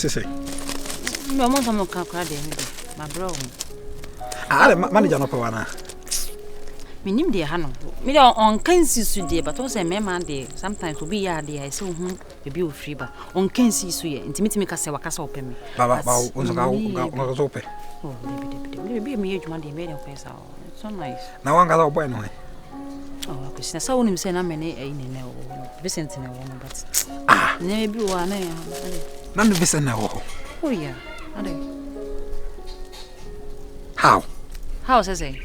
say? No, want to come my bro. Ah, manager no power. Minim de ha no. Me dey on kan sisu de but also me man de sometimes obi ya de I say hu e bi o free ba. On kan sisu ye ntimi ka se wakasa ope me. Baba onso ka ope. Oh, baby me ejuma de me dey pesa. It's so nice. Na wanga da boy no. Oh, Christina, so when you say na me ne e ne o. Vincent na wo but. Ah, ne bi wa na ya. Na no Vincent na wo. Oh yeah. Ade. How? How say?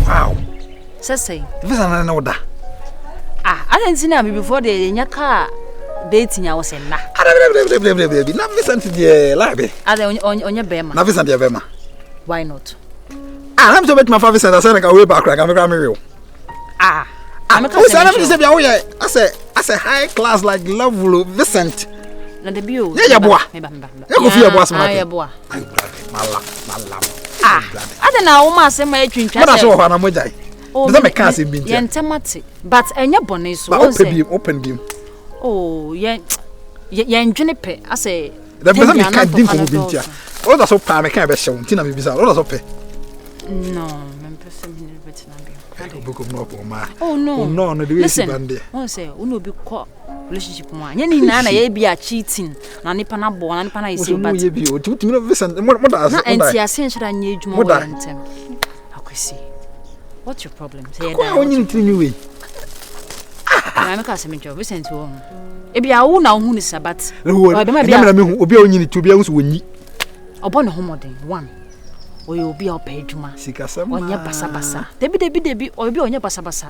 Wow. Say. Vincent na wo da. Ah, I didn't see na me before the nya car dating ya was na. Baby. Na Vincent de labe. Ade onye bema. Na Vincent de bema. Why not? Ah, I'm so bet my Vincent I say na way back like I'm real. Ah. I say high class like level Vincent. Na the bio. Yeah, boy. Me ba. You go fear boss man. Yeah, boy. Ay brother, malam. Ah. Ade na wo ma say ma atwintwa. What so na mojai. Does me can say bi ntia. Ye ntemate. But enye bone so. Open beam. Oh, ye ndwene pe. I say the person me can dim ko bi ntia. O da so pa me can be hye won tina me bisa. O da so pe. No, me person me bit na bi. Oh no, the way listen, one say, uno be call relationship one. Any na ye be a cheating. Na nipa na bo, na nipa na isi but. Ye be o tu me Vincent. Mo da. Na enti asen should anye adwuma wo ntem. Akwesi. What's your problem? Say that. Ko onyi ntini we. Na me ka se me job Vincent wo. E bia wo na wo hu ni sabat. O be na me hu obi a onyi ni tu obi a hu so wonyi. Obo ne homodin one. Oye obi a opa adwuma onye basabasa debi obi onye basabasa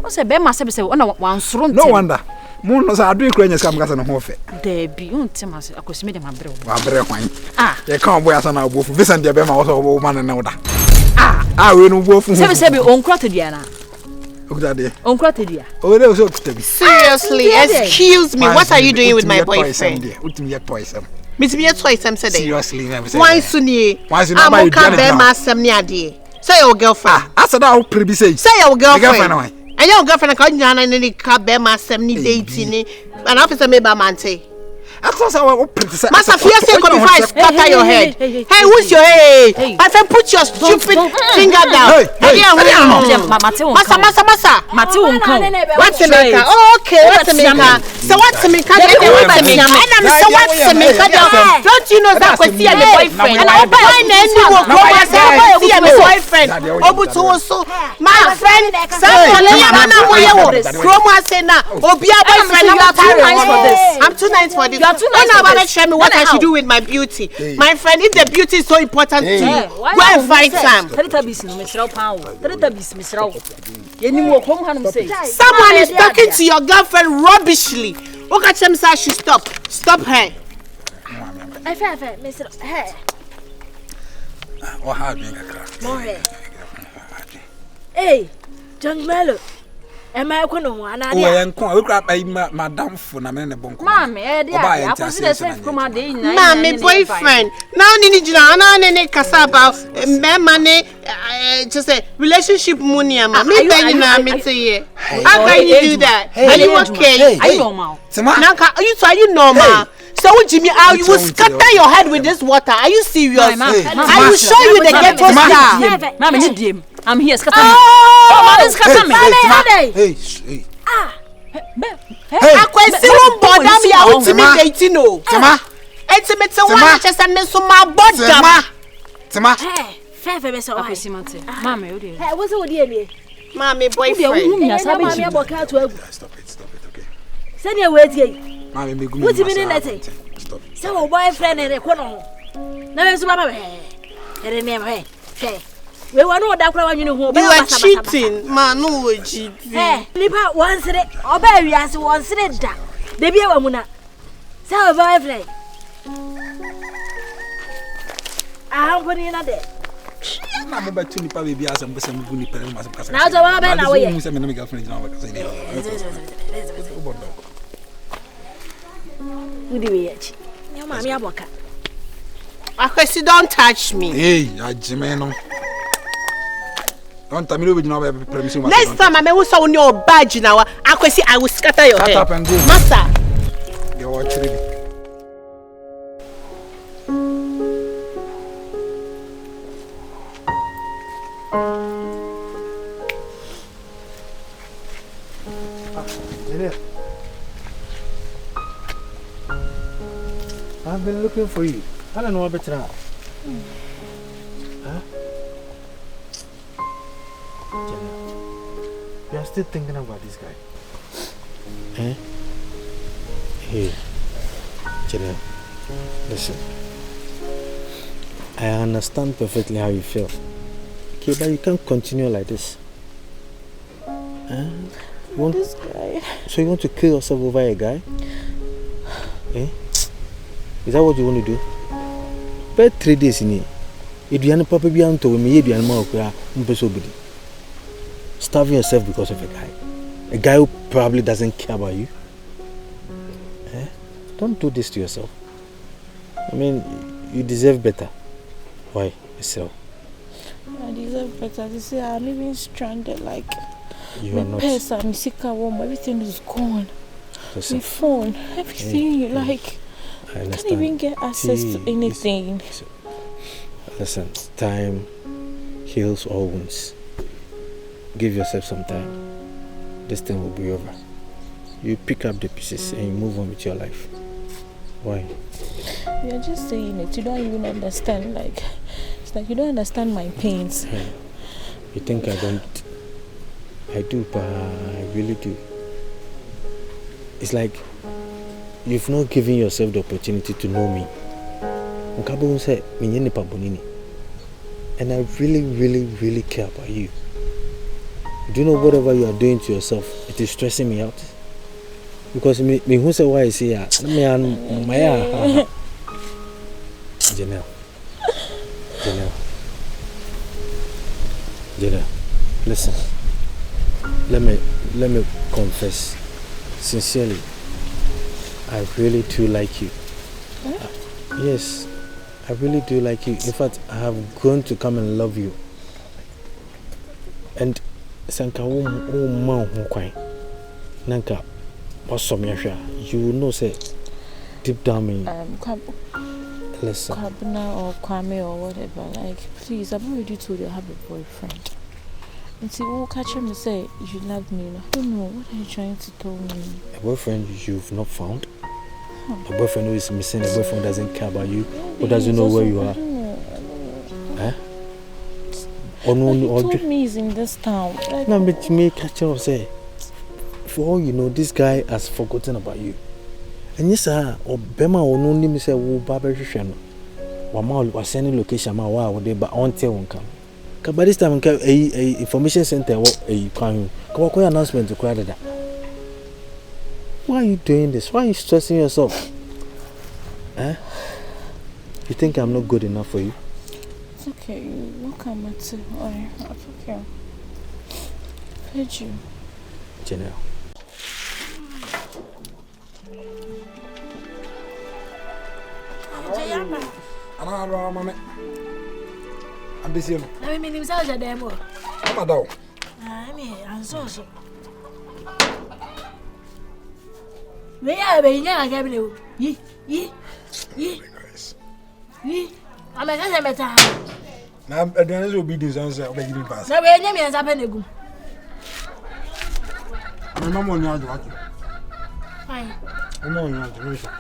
o se be ma se be se ona wansoro ntem. No wonder mo no sa ado ekura nya skam kasa no ho fe debi untem ase akosime de mabre wa bre kwan ah ye kan boy asa na obofu Vincent de be ma wo so wo ma ne woda we no bofu se be onkura tedua na okuta de onkura tedua o we so okuta bi. Seriously, excuse me, what are you doing with my boyfriend? Ultimate yet toys Miss me twice today. Seriously, why sunny? Why is it not my masam ni ade? Say your girlfriend. I said I'll pretty say. Say your girlfriend. And your girlfriend can yana ni ka be masam ni dating ni. An officer me ba mante. I thought I was pretty say. Massa fear say come before I scatter your head. Hey, who's your hey? My friend, put your stupid finger down. Massa. Mati uncle. What's the maker? Oh, okay. What's the maker? So what's the maker? What's the maker? What's the maker? Don't you know that we see your boyfriend? And I buy any will come and say see your boyfriend. Obutu so my friend. Somebody mama we wo. Chromo say na obi a boyfriend. I'm too nice for this. Nobody tell me what I should do with my beauty. My friend, if the beauty is so important to you, go and find some. Someone is talking to your girlfriend rubbishly. Look at him, say she stop. Stop her. Hey, John Mello. Am I going to one? I am going to madam for a minute. Mammy, I consider safe from my day. Mammy, boyfriend. Now, Nini Casaba, money, just say relationship money. Mammy, I say, how can you do that? Are you okay? Are you normal? Are you normal? So Jimmy, you will scatter your head with this water. Are you serious? I will show you the ghetto star. Mammy, I'm here, scatter me. Oh, scatter me. Hey. I can see one bother me out to me dating no. Tema. It's a one just and so my bottom. Tema. Fair, so I see Mate. Mammy, what's the idea? Mammy, boyfriend. Stop it, okay. Send your way here. Mammy, what's the meaning that say? Stop. So boyfriend and a corner. Now it's Mama. And name hey. We want to know that you know you are cheating, man. No, cheating. Hey, Lipa once a day, or baby as once a day. They be a woman. So, boyfriend. I'm putting in a day. I'm about to baby as I'm some good parents. Now, the one man away. I'm a girlfriend. Who do we eat? Your mammy, a boca. I don't touch me. Hey, I Jimeno. Don't tell me you know permission. Next time I may also on your badge now. I will scatter your head. Up and go. Master. You're watching. been looking for you. I don't know what better. Huh? Jenna, you are still thinking about this guy. Eh? Hey, Jenna, listen. I understand perfectly how you feel. Okay, but you can't continue like this. This guy. So you want to kill yourself over a guy? Eh? Is that what you want to do? But 3 days in it. If you are probably on to me, you are more starving yourself because of a guy who probably doesn't care about you. Eh? Don't do this to yourself. I mean, you deserve better. Why yourself? I deserve better. You see, I'm even stranded. Like, you are not. Everything is gone. Listen. My phone, everything. Like, I can't even get access to anything. Listen, time heals all wounds. Give yourself some time. This thing will be over. You pick up the pieces and you move on with your life. Why? You're just saying it. You don't even understand. Like, it's like you don't understand my pains. You think I don't? I do, but I really do. It's like you've not given yourself the opportunity to know me. And I really, really, really care about you. Do you know whatever you are doing to yourself, it is stressing me out? Because me who say why I say Janelle, listen. Let me confess. Sincerely, I really do like you. Yes, I really do like you. In fact, I have grown to come and love you. And Sanka Nanka, you will know, say, deep down me. Listen. Kwabena or Kwame or whatever, like, please, I've already told you I have a boyfriend. And see, who catch him and say, you love me. I don't know, what are you trying to tell me? A boyfriend you've not found? A boyfriend who is missing, a boyfriend who doesn't care about you, who doesn't know where you are? Eh? Or no, he told me he's in this town. Like, no, but you may catch him and say, for all you know, this guy has forgotten about you. And yes, sir, or Bema or no name say, oh, Baba Shano. Wama was sending location, my wow, they but on tell one come. By this time, a information center, a crime, come announcement to cry that. Why are you doing this? Why are you stressing yourself? Eh? You think I'm not good enough for you? It's okay, you look at me too. Alright, it's okay. I heard you. Janelle. I'm busy. I mean, it's out of them. I'm a dog. I mean, I'm so. We are very young. Ye. I'm a better. Now, there is obedience answer of the giving pass. No, we never happened. My mom will not watch you. Fine. I know you're not the reason.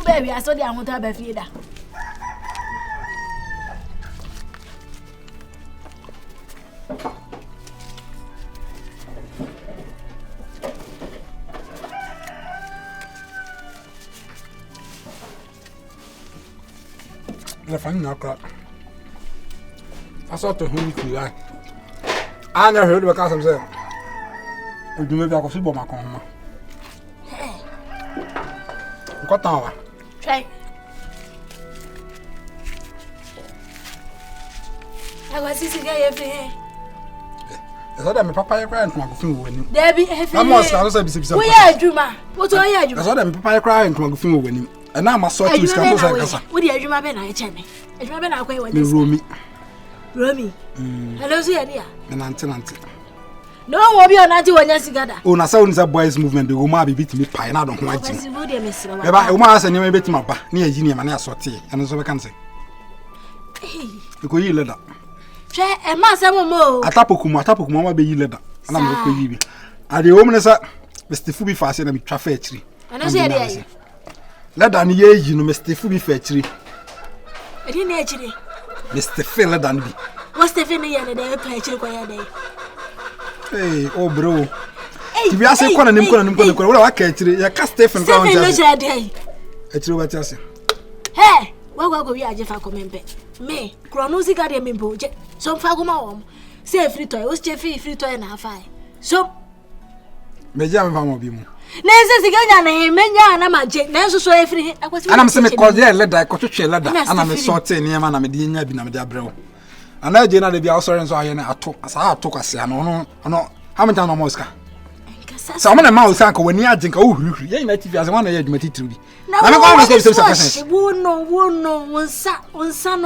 Baby, I saw the amount of a feeder. The fun knock up. I saw to whom you like. I never heard about Castle. You do maybe I could see my comma. Got down. Try. I was sitting here every day. That's what I'm papa crying to my winning. Debbie, I must also be some. We are Juma. What are you? That's what I'm papa crying to my winning. And now my sort is campus like Casa. What do you do, my Ben? I tell me. It's my Ben. I quite want to Romy. Hello, see, dear. And Auntie. No one will be on Auntie when you're together. Oh, now sounds a boys' movement. The woman be beating me pie. I don't want you. About a woman's and you may bet my back near Genium and I saw tea. And so I can say, you let up. Try a mass more. A tapukuma be you let up. And I'm not baby. Are the woman is Mr. Fubi fast and me traffic tree. I don't say that. Let than ye, you know, Mr. Fubi fetchery. I didn't actually. Mr. Phil than be. What's the thing and they pay you quiet day? Hey, oh, bro. If you are saying, what I can't tell you, cast Stephen. It's true what you say. Hey, well, go be a Jeff Comembe. Me, Chronosi got him in Boje. Some Fagoma. Say free toy, was Jeffy free toy and half I. So, Major Mamma. Nancy again, and Menya, and I'm a jet, Nancy so every. And I'm saying, because they let that coach ladder, and I'm a sort of near man, I'm a dinner, bro. And I didn't be also in Zion. I took a say, I know, how many times almost. So I'm a mouse uncle when you think, oh, you might be as one of your to be. Now I'm going to say, one son.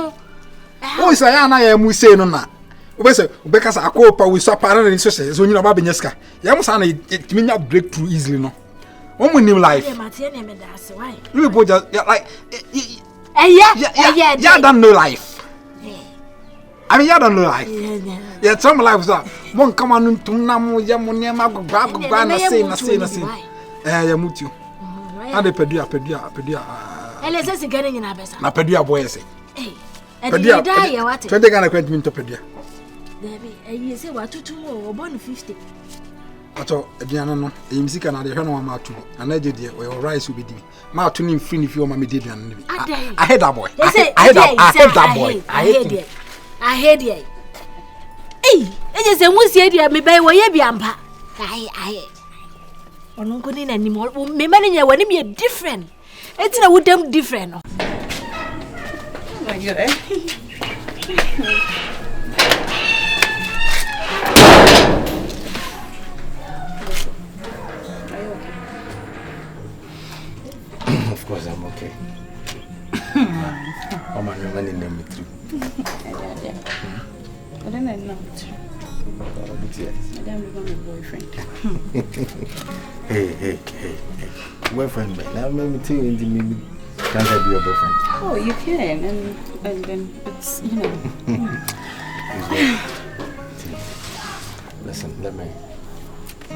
Oh, it's a yana, we say no. Because I cope with so parallel sources when you're about Benesca. Yamusana, it means not break through easily, no. One with new life. You both just like, yeah, don't know life. I mean, you don't know life. Yeah, some lives are one come on to Namu Yamunia, say. Eh, Yamutu. And the pedia. And let's say getting in a best. Na pedia boy say. Eh, and you die, what? 20 Ghana credit to pedia. There you say what 2 more, 150. Ato Diana no, e msika na de hwe no ma atu. Na je de we rice will be ma atu ni free if you ma me dey duan ni. I heard that boy. I heard that boy. I heard ye. Hey, e je se nwusie dia me bai wo ye bia mpa. I. Ono ko ni na ni mo me ma ni nya wani me different. Eti na wo dem different no. Oh my god. Of course I'm okay. Oh my God, my name is I don't know. I don't become a boyfriend. Hey. Boyfriend, man. Now let me tell you, can't I be your boyfriend? Oh, you can, and then it's, you know. Listen, let me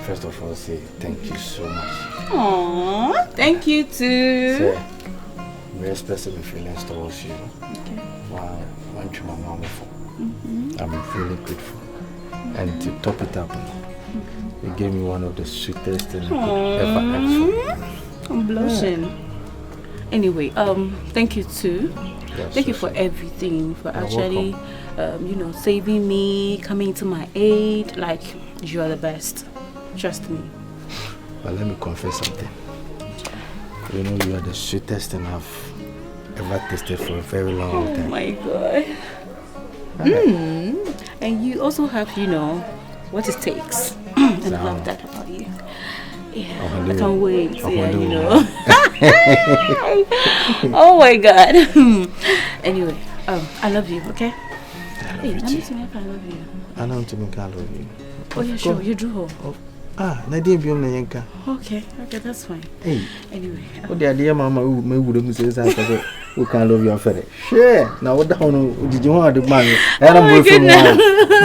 first of all say thank you so much. Aww, thank you too. Say, very expressive feelings towards you. Okay. Wow, went to my mom for. I'm really grateful. And to top it up, you gave me one of the sweetest things I could ever ask for. I'm blushing. Yeah. Anyway, thank you too. Yes, thank you for everything, for actually, saving me, coming to my aid. Like, you are the best. Trust me. But let me confess something. You know, you are the sweetest thing I've ever tasted for a very long time. Oh my God. And you also have, what it takes. And I love that about you. Yeah, I can't wait. Oh my God. Anyway, I love you, okay? I love you too. I love you. I know to make I love you. Oh yeah, sure. You drew home. Nadia Biom Nayanka. Okay, that's fine. Hey. Anyway. What the idea, Mama, who would say that who can't love your friend? Sure. Now, what down did you want the money? And I'm working now.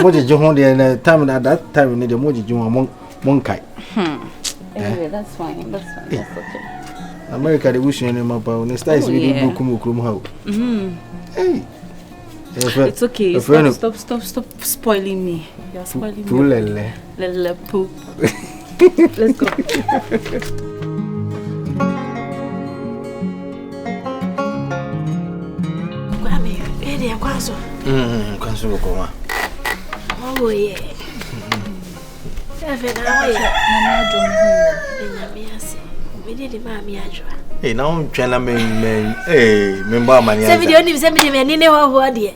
What did you want the time at that time? Need a more did you want Monkai? Anyway, that's fine. That's okay. America, the wish you name up on the stars with the Bukum how. Hey. It's okay. Stop spoiling me. You're spoiling me. Lele poop. Let's go. Kwame, ede akwaso. Kwaso ko. Oh yeah. Efe na wa ya. Mama John ho. Enyame ase. Me dey mama adwa. Hey, now twela men member mania. Se video ni se me ni ne ho de.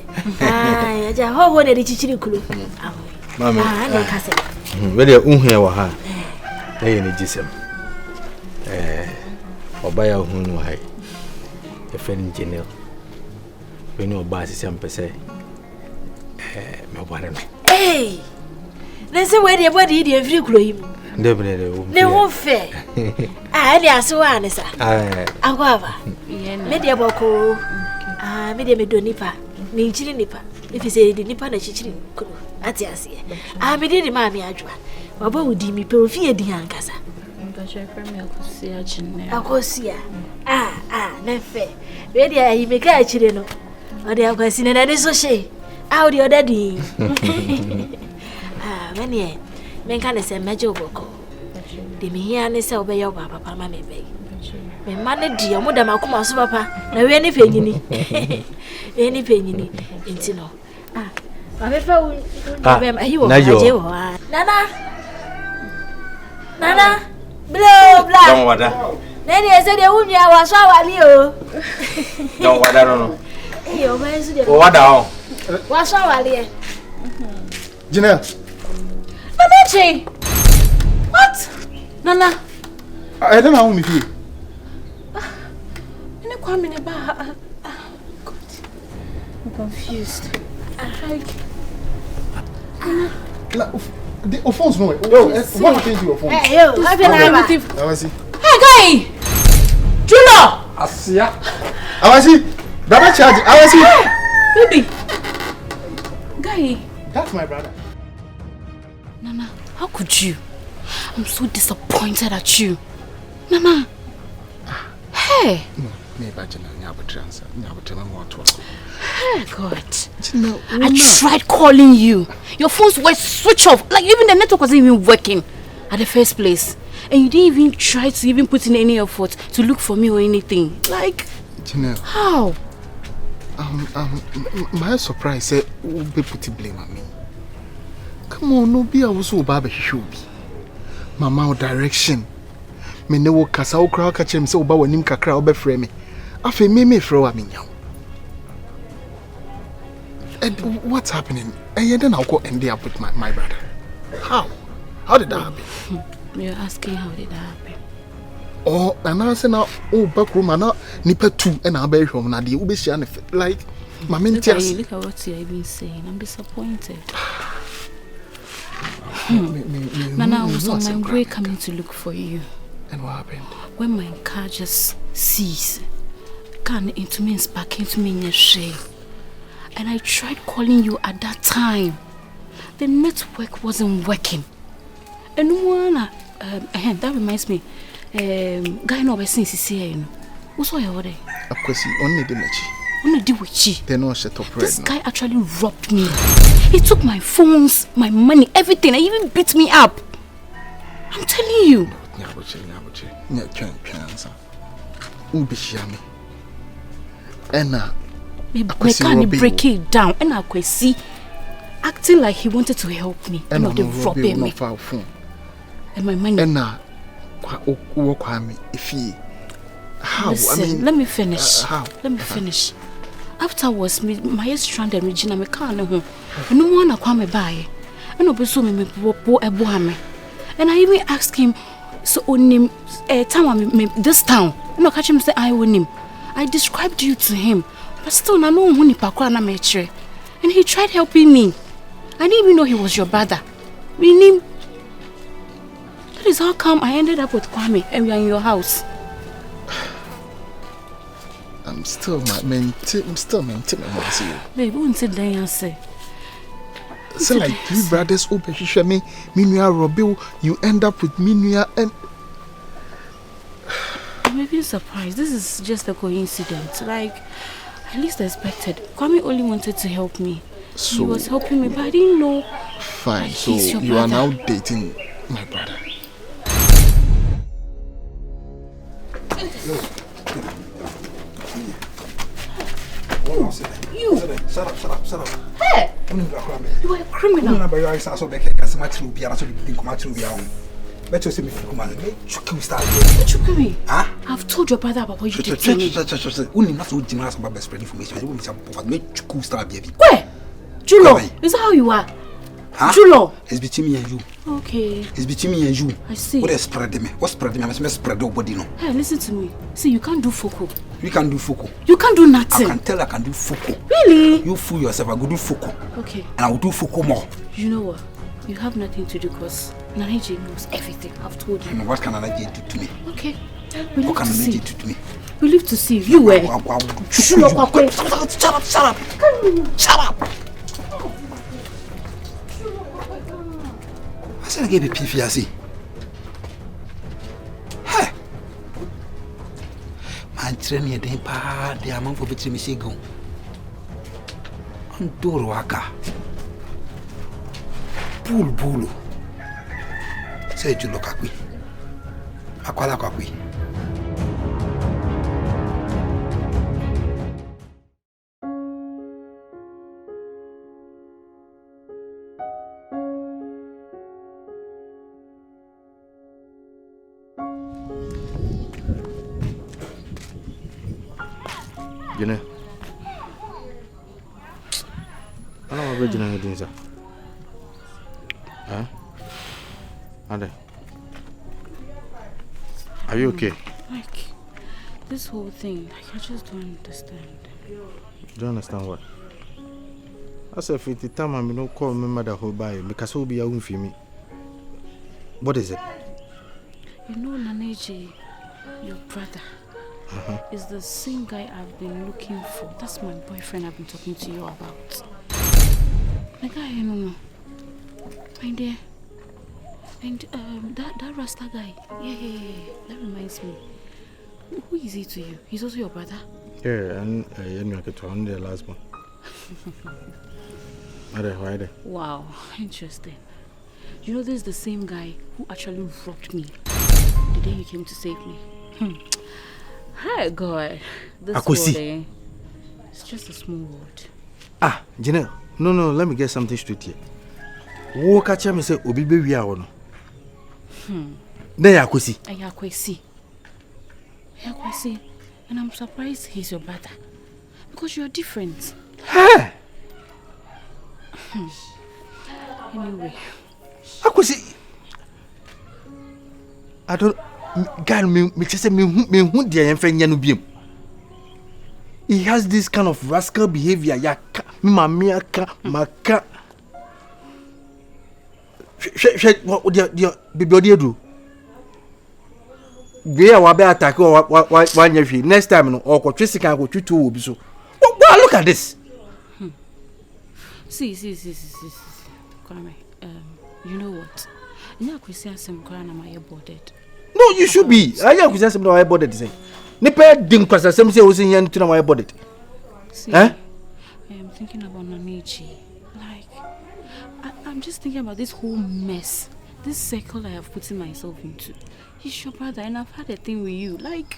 Ja ho na di chichiri kulu. Mama. Na kase. We dey unhia wa ha. Dey ni gisem. Obaya hunu hai. E fen general. We no ba sisem pese. Me obare me. Hey. Na se we dey body dey free kulu yim. Ne ho fe. Ali aso ane sa. Agwava. Me dey boko. Me dey me do nipa. Me chiri nipa. If you say the nipa na chichiri kulu. Ati ase. Me dey mama adwa. Baba udi mi pe ofi edi ankasa. Akosia. Nefe. Ready, I make a chileno. Or the Akosin and I so she. How the other day. Many men can say major boko. The me and say obey your papa, mamma bay. Me manage dear, Madame Akuma Papa. No any penny. Any penny. Intino. I found you. Nana, blow, blah. Don't water. Then I said, "Oh, yeah, was our Leo." Don't water, no. Oh, what down? What's our Leo? Janelle. Nanachi. What? Nana. I don't know me here. In a coming about. I'm confused. The phone's no. What happened to your phone? Hey, guy! Juno! Asia. Awasi. Brother charge. Awasi. Baby. Guy. That's my brother. Nana, how could you? I'm so disappointed at you. Nana. Hey. No, me bajina nyabo transfer. Nyabo tema mo to. Hey God. I tried calling you. Your phones were switched off. Like even the network wasn't even working at the first place. And you didn't even try to even put in any effort to look for me or anything. Like Janelle. How? My surprise said be put blame on me. Come on, no be I was so bad should be. Mama direction. Me ne wo kasa wo kra ka chem se wo ba wanim kakra wo be frɛ me. Afi me frɛ wa me nyaw. What's happening? And then I'll go end up with my brother. How? How did that happen? You're asking how did that happen? Oh, and I say now, oh, back room, and now nipa 2 and I'll be home. Now the ube like my main look at what you're even saying. I'm disappointed. Nana, I was on my way coming to look for you. And what happened? When my car just ceased, can into me and spark into me in your shade. And I tried calling you at that time. The network wasn't working. And that reminds me, guy no be since here, you know. What's all your day? Of course, only the match. Only do with chi. They know set up. This guy actually robbed me. He took my phones, my money, everything, and even beat me up. I'm telling you. I can't break it down. And I could see acting like he wanted to help me. And they robbing me. And my money. And if he how? Listen, I mean, let me finish. How? Let me finish. Afterwards, my stranded Regina me can't know. No one I come by. And I pursue me and I even asked him so on him this town. No catch him say I own him. I described you to him. But still, I know who ni pakwa na metre. And he tried helping me. I didn't even know he was your brother. That is how come I ended up with Kwame and we are in your house. I'm still maintaining myself. Babe, won't sit there and say. So like 3 brothers who petition me, Minya Robil, you end up with Minya and I'm even surprised. This is just a coincidence. Like, at least I expected. Kwame only wanted to help me. So he was helping me, but I didn't know. Fine, so you are now dating my brother. You. Shut up. Hey! You are a criminal. I've told your brother about what you did to me. Where? Julo, is that how you are? Huh? Julo. It's between me and you. Okay. It's between me and you. I see. What is spread me? What's spread me? I must spread the body no. Hey, listen to me. See, you can't do foko. You can do foko. You can't do nothing. I can tell I can do foko. Really? You fool yourself. I go do foko. Okay. And I will do foko more. You know what? You have nothing to do because Nanaji knows everything. I've told you. And what can Nanaji do to me? Okay. What can Nanaji do to me? We live to see. You were. Shut up. I said I gave a PFC. and train your day pa the amount for between me go. On door waka. Bulu. Say you look at me. Akwala kwakwi. You know, I don't know what you're doing, sir. Huh? Are you okay? Like, this whole thing, I just don't understand. Don't understand what? I said, if the time I'm not call my mother who buy because he'll be a for me. What is it? You know, Naneji, your brother, is the same guy I've been looking for. That's my boyfriend I've been talking to you about. The guy, you know, my dear. And that Rasta guy, yeah, that reminds me. Who is he to you? He's also your brother? Yeah, and you're the last one. Why? Wow, interesting. You know, this is the same guy who actually robbed me the day you came to save me. Hi, God. This world, it's just a small world. Janelle, no, let me get something straight here. Who catch me say, Obi be we are. There, Akwesi. Akwesi. And I'm surprised he's your brother. Because you're different. Anyway. Akwesi. I don't... God, me just say me who the friend yanu biem. He has this kind of rascal behavior. Maka. What the do? We are attack or one year. Next time, no, or Tristan go to will be so. Well, look at this. See. Kwame, you know what? You know, some crying am I boarded. No, you should be. I am Christian some I boarded say. Nipe dim kwasa some say was in yan to my boarded. See, I am thinking about Naneji. Like, I'm just thinking about this whole mess, this circle I have put myself into. He's your brother, and I've had a thing with you. Like,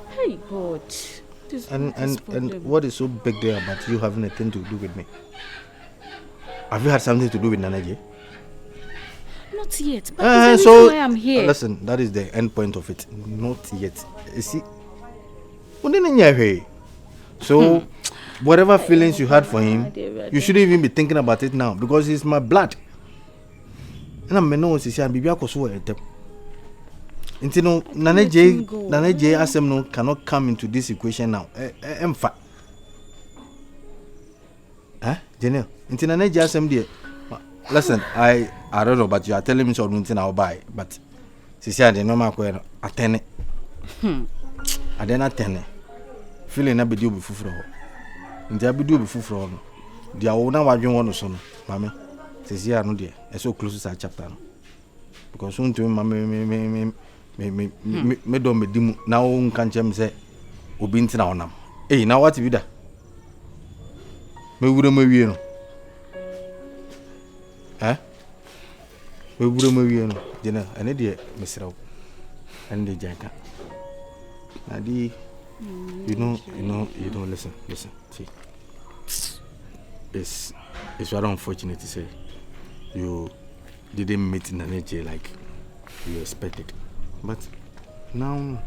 hey God, and what is so big there about you having a thing to do with me? Have you had something to do with Naneji? Not yet, but so why I'm here. Listen, that is the end point of it. Not yet. You see, so whatever feelings you had for him, you shouldn't even be thinking about it now because he's my blood. And I'm no see and Bibi akoso etem. Intino Naneji Asem cannot come into this equation now. Emfa. Janelle. Intino Naneji Asem there. Listen, I don't know, but you are telling me something I'll buy. But she said, "No matter attend. I then attend. Feeling a bit do before for her. In the do before for her. The owner was doing one or so, mammy. She said, "I know dear. I so close to that chapter because soon to me don't be dim now. Can't you say, Ubinti now now? Hey, now what you do? Me wouldn't move you. We would move dinner and idiot, Mr. O. And the Janka. Nadi, you don't listen. See, it's rather unfortunate to say you didn't meet Naneji like you expected. But now,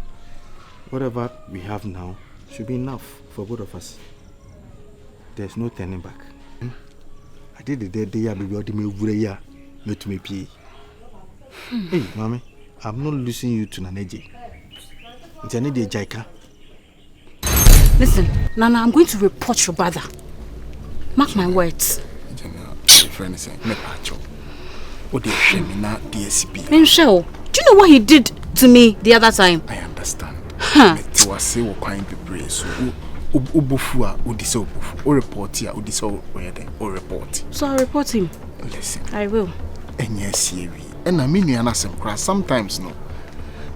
whatever we have now should be enough for both of us. There's no turning back. I did the day I be me to me pay. Hey, mommy, I'm not losing you to Naneji. It's an idiot, Jaika. Listen, Nana, I'm going to report your brother. Mark my words. Friend is saying, what do you say me now, DSP? Michelle, do you know what he did to me the other time? I understand. It was say what kind of praise. Ubufua, Udiso, or report here, Udiso, or report. So I'll report him. Listen, I will. And yes, and I mean, you sometimes no.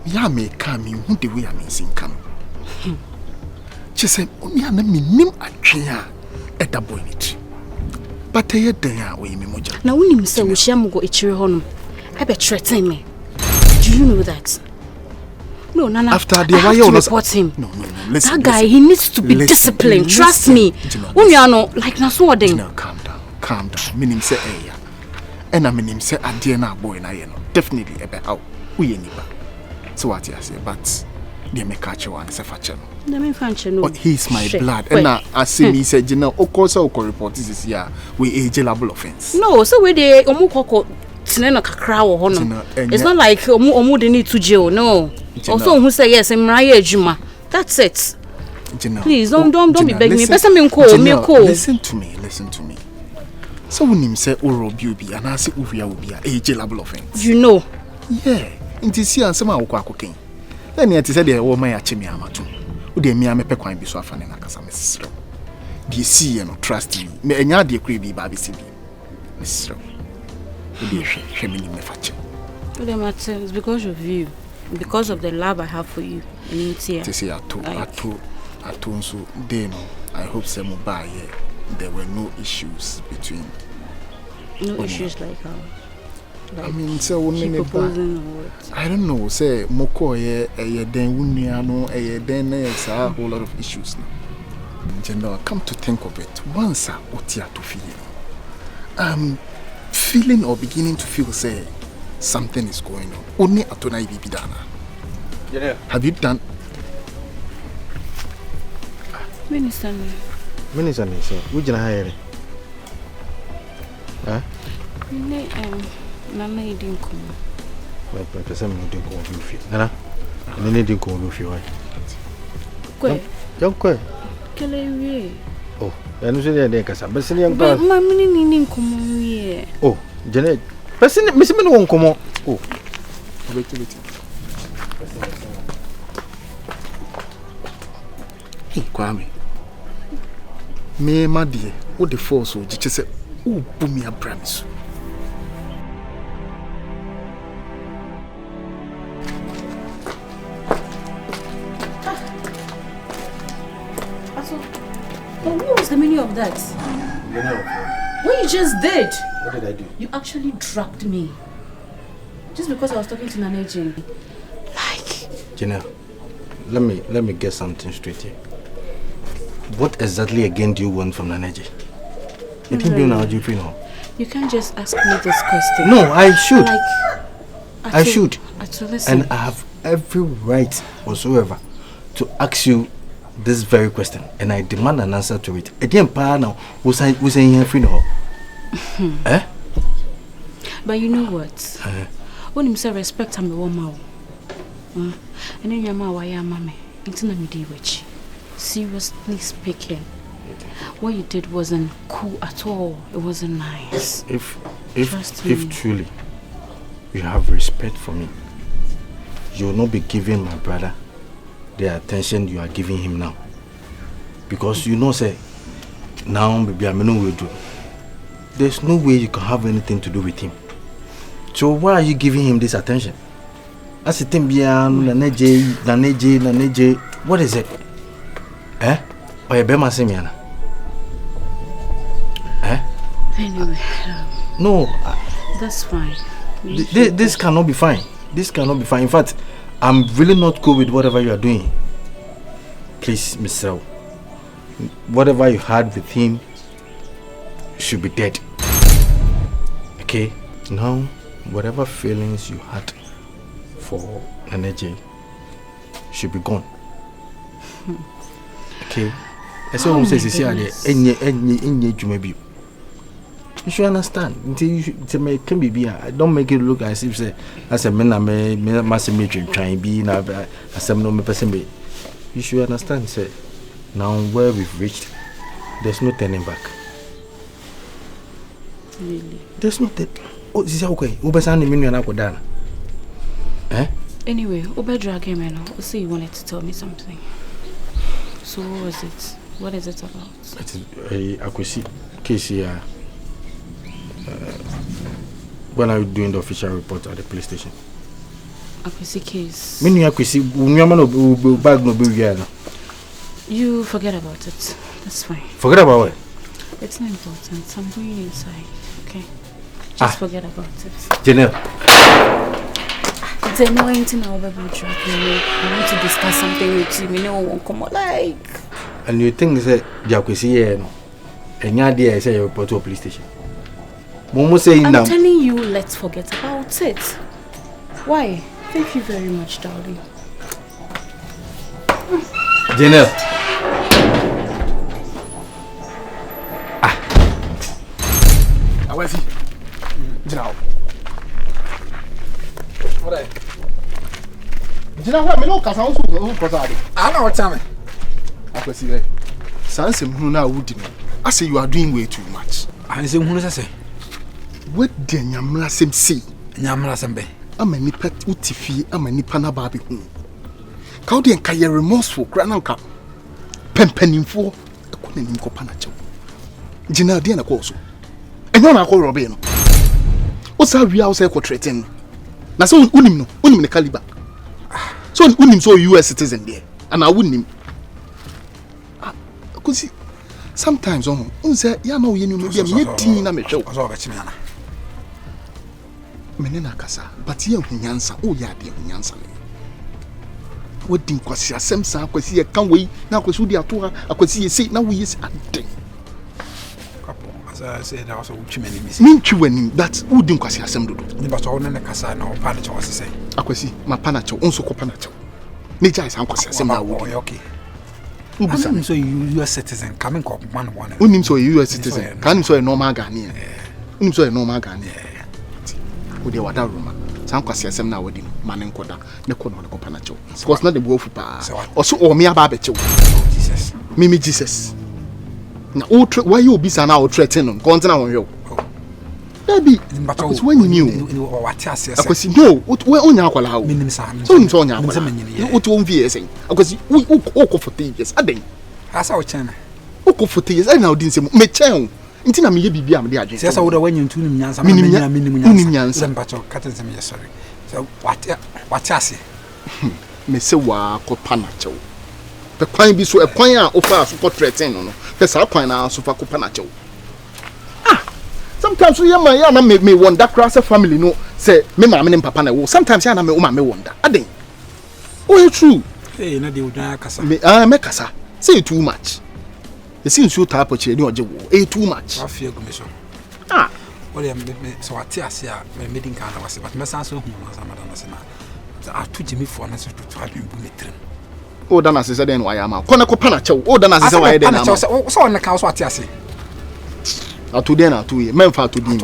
Yeah, may come in who the way I'm missing come. She said, "Only an minim atwea e da boy nit." But ye den a we me moja. Na unim say we sham go echire hono. E be threaten me. Do you know that? No, Nana. After the I have to report him. No. Listen. That guy, he needs to be disciplined. Trust me. When you are no like na so odin. Calm down. Minim say eh ya. And I minim say adie na boy na ye no. Definitely ebe how we nipa. So what you say, but they make catch one say fache no. Let me find you. No. He's my blood. And I see me say, you know, of course, I will report this here. We a jailable offense. No, so we the omukoko tinena kakra wo hono. It's not like omu they need to jail. No. Also who say yes, emraye ejuma. That's it. Please don't be begging me. Person me ko. Listen to me. So when him say orobi obi and I say uvia obi a jailable offense. You know. Yeah. Inti see ansema akwa akoken. Then he said the woman ya chimi amatu. Ode mi amepe kwan bi so afa ne nakasa mesiro. Die see no trust me. Me enya de kure bi ba bi si bi. Mesiro. Ode hwe me ni me fache. It's because of you. Because of the love I have for you. To say atu so they know. I hope some buy there were no issues between. No issues like how. I mean, say only I don't know. Say moko den uniano den there's a whole lot of issues now. General, come to think of it, once otia to feel. Feeling or beginning to feel say something is going on. Only atona ibi dana. Yeah. Have you done? Minister, sir. Would you hire? Huh? Nana didn't come. My person didn't come with you. Nana, I didn't come with you. Where? Young quay. Oh, and you say they can say, young man, my meaning come here. Oh, Janet, person, Miss Men won't come on. Oh, wait. Hey, Kwame. Me, my dear, what the force would you say? Oh, put me a promise. What was the meaning of that? You know. What you just did? What did I do? You actually dragged me. Just because I was talking to Nana Jane. Like... Janelle, let me get something straight here. What exactly again do you want from Nana Jane? You think you know how you feel? You can't just ask me this question. No, I should. Like... I should. Listen. And I have every right whatsoever to ask you this very question, and I demand an answer to it. Again, pa now, was saying here free no? Eh? But you know what? When him say respect, I'm a woman. And then your ma, why am I? It's not me, which seriously speaking, what you did wasn't cool at all. It wasn't nice. If truly you have respect for me, you will not be giving my brother the attention you are giving him now. Because you know, say, now maybe I'm no way to. There's no way you can have anything to do with him. So why are you giving him this attention? As it Naneje, what is it? Eh? Or a bema semiana? Eh? Anyway, no, that's fine. This cannot be fine. This cannot be fine. In fact, I'm really not cool with whatever you are doing. Please, Miss Sel, whatever you had with him should be dead. Okay? Now, whatever feelings you had for energy should be gone. Okay? I say, you should understand. Don't make it look as if say as a man massive trying be now as no person be. You should understand, say now where we've reached, there's no turning back. Really? There's no oh, this is okay. Eh? Anyway, Obedra came in. I'll see you wanted to tell me something. So what was it? What is it about? It is a Accusations case here. When are you doing the official report at the police station? Accusations case. Many Accusations, bag no be here. You forget about it. That's fine. Forget about what? It's not important. I'm going inside. Okay. Just forget about it. Janelle. It's annoying now, baby. I want to discuss something with you. You know, won't come out like. And you think that Jacqueline here, no? And your idea is say you report to a police station. Momo saying now. I'm telling you, let's forget about it. Why? Thank you very much, darling. Janelle. Where's he? Now. What are you? Me no kasa so ko sa ade. I know what time. Akwesi eh. Sanse hunu na wudi me. I say you are doing way too much. I say hunu say. What the nyamra sem say? Nyamra sem be. Ama nipa utifi ama nipa na ba be hu. Ka odi enka ye remorseful kra na nka. Pempanimfo ko na nim ko pa na chew. Gina de na ko so. Enyo na ko robe no. O sa wi a o say ko threaten. Na so unim ne caliber. So unim so US citizen there. And I wouldn't him. Cause sometimes on say ya na we no be me tin na me hwe. Ozo be chimi ana. Menena kasa, but ye hunyansa, o ya de hunyansa le. Wodi kwasi asem sa akwasi ye kan we na akwasi odi ato ha akwasi ye sei na we yes ade. Kapo, as I said, I was chimi ni misi. Min twiwani that wodi kwasi asem dodo. Ni ba so ne kasa na o pa na chawo sese. Akwasi ma pa na chawo, onso ko pa na chawo. Ne jai sa kwasi asem na wo. Okay. Ubusa so you US citizen coming ko man one. Unim so you US citizen, kan so a normal Ghanaian. Unim so a normal Ghanaian. Ode wada roma. San kwasi asem na wodi mane nkoda ne ko no ko pa na chawo. Because na de bo fu pa. Oso o me aba be chawo. Jesus. Mimi Jesus. Na o why you be sana o threaten on ko ntena won hwe. Baby, it's when you knew. What ase ase. Akwasi no, we onya akwala ha. Minim sa. So nim so onya akwala. O to on VS. Akwasi o ko for 10 years. Aden. Asa o chen. O ko for 10 years. I na odin se me chen. Nti na me ye bibia me de adwen. Se asa wo da wanyu ntu nim nyansa ma minim nyansa. Dem bacho katen se me sorry. So what ase. Me se wa ko pana chew. Pe kwan bi so e kwan a o fa so ko threaten no. Pe sa kwan na so fa ko pana chew. Sometimes we na me wonder cross family no say me mama ne papa na wo. Sometimes ya na me o ma me wonder. Aden. Oh, it's true. Hey, na de udana kasa. Me kasa. Say too much. The since you tap o che ni oje wo. Too much. I feel go me so. Well, me so ati ase a me medin kan na wase but me san so hu na sama na se na. Atu jimi fo na se to adwen bu me trim. O da na se den wa ya ma. Ko na ko pa na chew. O da na se wa ya den na ma. So na kan so ati ase. Atu den atu ye. Memfa to din.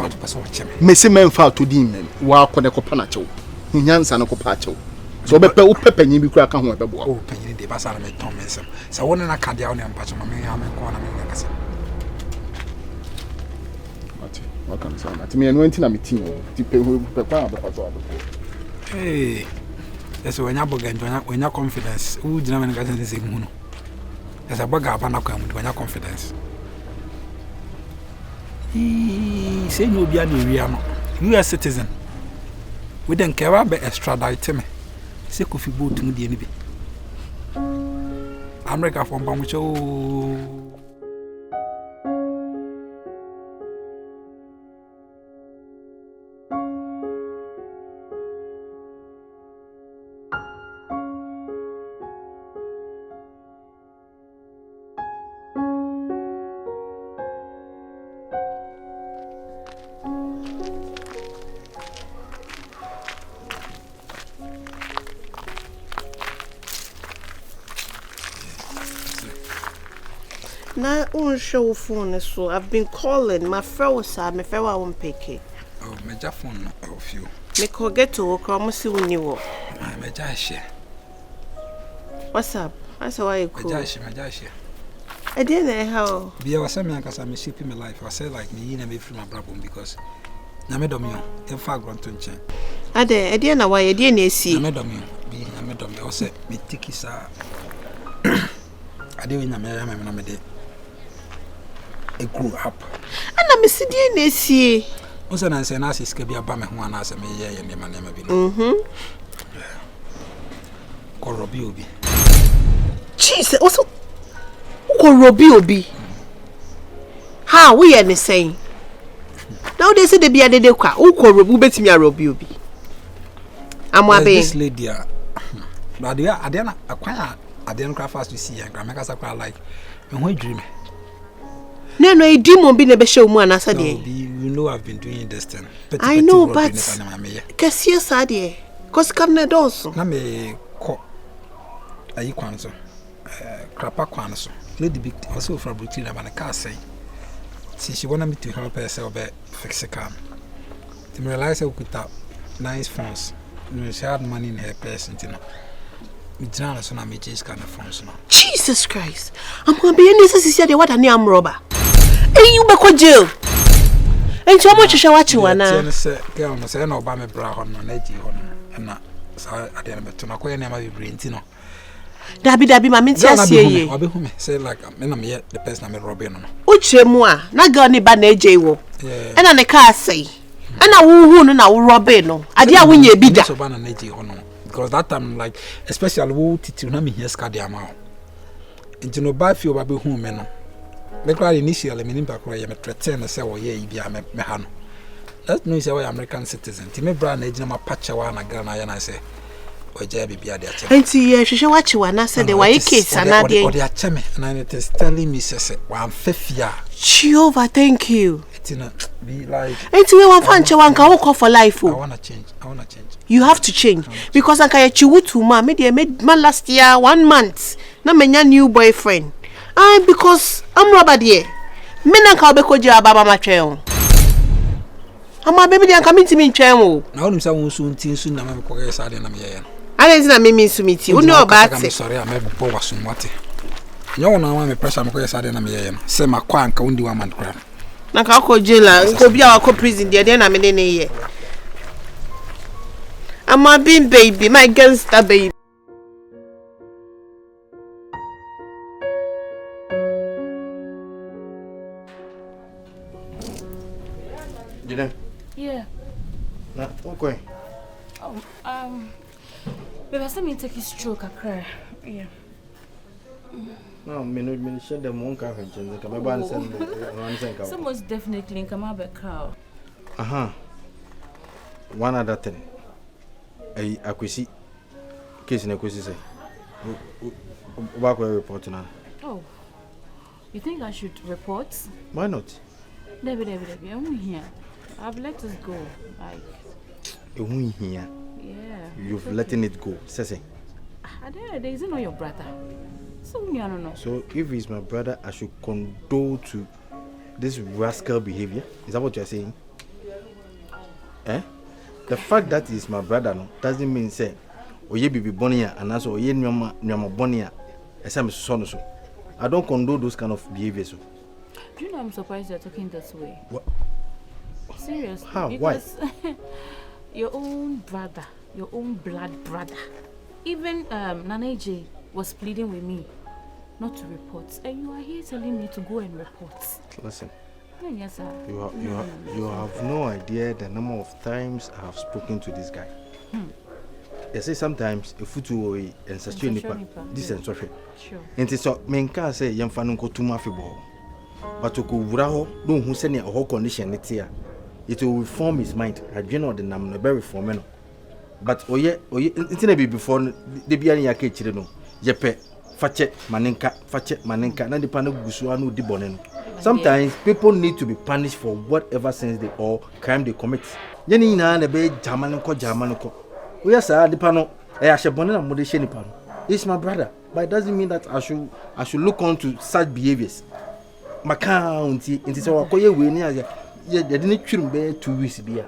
Me se memfa to din men. Wa ko ne ko pa na chew. Nyansa na ko pa chew. So be pe o pepanyin bi kura ka ho e be bo. O panyin de ba sa na me ton mensem. Sa wona na ka dia o ne mpacho ma me ya me ko na me kasa. Mati, what can say? Mati me no ntina me tin o. Ti pe kwa be paso ado. Hey. Eso wanya boga njonya wanya confidence. U jina me nga sense mu no. Esa boga apa na kwa mu wanya confidence. Say no bia na wi ano. US citizen. We don't care about extradite me. Say coffee boat mu die ni bi. America from Bamucho. Na show phone so I've been calling my friend was my friend won't pick it. Oh, my phone of you. Me ko get to work almost see when you walk. My share. What's up? I saw why you cool. My share. I didn't how. Be I say me cuz I'm shaping my life. I say like me na me free my problem because na me dom you. In fact grant to nchen. I didn't know why I didn't see. Na me dom you. Be na me dom you. I say me tiki sa. I dey na me na me dey. I grew up. And I'm a see. Also, I say, I see, be a bam one as a me, and the man never be. Jesus, also. Uko robi obi. Ha, we are the same. Now they say they be a de kwa. Uko robi betimi a robi obi. This lady, but I didn't acquire. I didn't cry fast to see and Grammatica Sakra like when dream. No, I dream be never show more answer day. You know I've been doing this thing. I know, but Cassia Sadie. Cause come na doso. Na me ko ayi kwanso. Krapa kwanso. Lady big also from Brooklyn about the car say. See she wanted me to help her sell fix a car. To realize I could have nice phones. She had money in her purse, you know. Jesus Christ! I'm gonna be necessary. What a name robber. Hey, you back jail. And so much you watching one now. Girl, no say no Obama Brown on edgy on and not so I didn't to my never be brain, you know. Dabby, my minty, I'll be home. Say like I'm yet the person I'm robbing. Uche moi, not gonna ban AJ wo. And on the car say. And I will now robbing no. I dare win ye bidder. So ban an edgy on. Because that time, like, especially who Titi Nami here scarred the amount. And you know, by few baby home, men. They cried initially, meaning back where I am a threaten and say, oh, yeah, you be a mehano. That's no, say, American citizen. Timmy Brown, agent, my patchawan, a gun, and I say, oh, Jabby be a dear. And see, she should watch you, and I said, the way kids are not there. And it is telling me, says, well, I'm 5 years. Jehovah, thank you. It's not be like. And to one fancy one can walk off for life. I want to change. You have to change because I can't chiwutu ma made man last year 1 month. Na menya new boyfriend. Because I'm rubber there. Men na ka obeko jia baba ma twen. Ama baby dey come to me twen o. Na wonu say won so ntin so na ma ko ga sa de na me ye. I na me so miti. Uni oba I'm sorry am bo waso nwate. Nya wona ma me pressure me ko ga sa de na me ye. Say ma kwa nka undi wa man kra. Na ka ko jela nko bia wa ko prison there na me ne ye. I'm a being baby, my gangster baby. Yeah. Nah, okay. Baby, I said me take a stroke, I cry. Yeah. No, me share them one car and come about and someone's definitely come out back car. One other thing. Acquisition case in acquisition. Back where report now. Oh, you think I should report? Why not? Debbie, I'm here. I've let us go. Like, you here? Yeah. You've letting it go. Say. There isn't no your brother. So I don't know. So if he's my brother, I should condole to this rascal behavior. Is that what you're saying? The fact that he's my brother no doesn't mean say oye bibi bonia and also oye nyama bonia esam so so. I don't condone those kind of behaviors. So. Do you know I'm surprised you're talking this way? What? Seriously? How? Because Why? Your own brother, your own blood brother. Even Nana J was pleading with me not to report. And you are here telling me to go and report. Listen. Yes, sir. You have no idea the number of times I have spoken to this guy. They say sometimes a foot away and such a this and such. Sure. And it's so menka say young fan go to mafibo. But to go wuraho, don't who send a whole condition it will reform his mind. I do not the name very formeno. But oye, it's never before the Biania Kitchino. Jepe, fache manenka, nandi pano gusuanu di boneno. Sometimes people need to be punished for whatever sins they or crime they commit. Yeni na na be Germanco. We are sir the pano. I should bonena modesheni pano. He's my brother, but it doesn't mean that I should look on to such behaviors. My county into so akoye we ni aya. They didn't trim be 2 weeks be.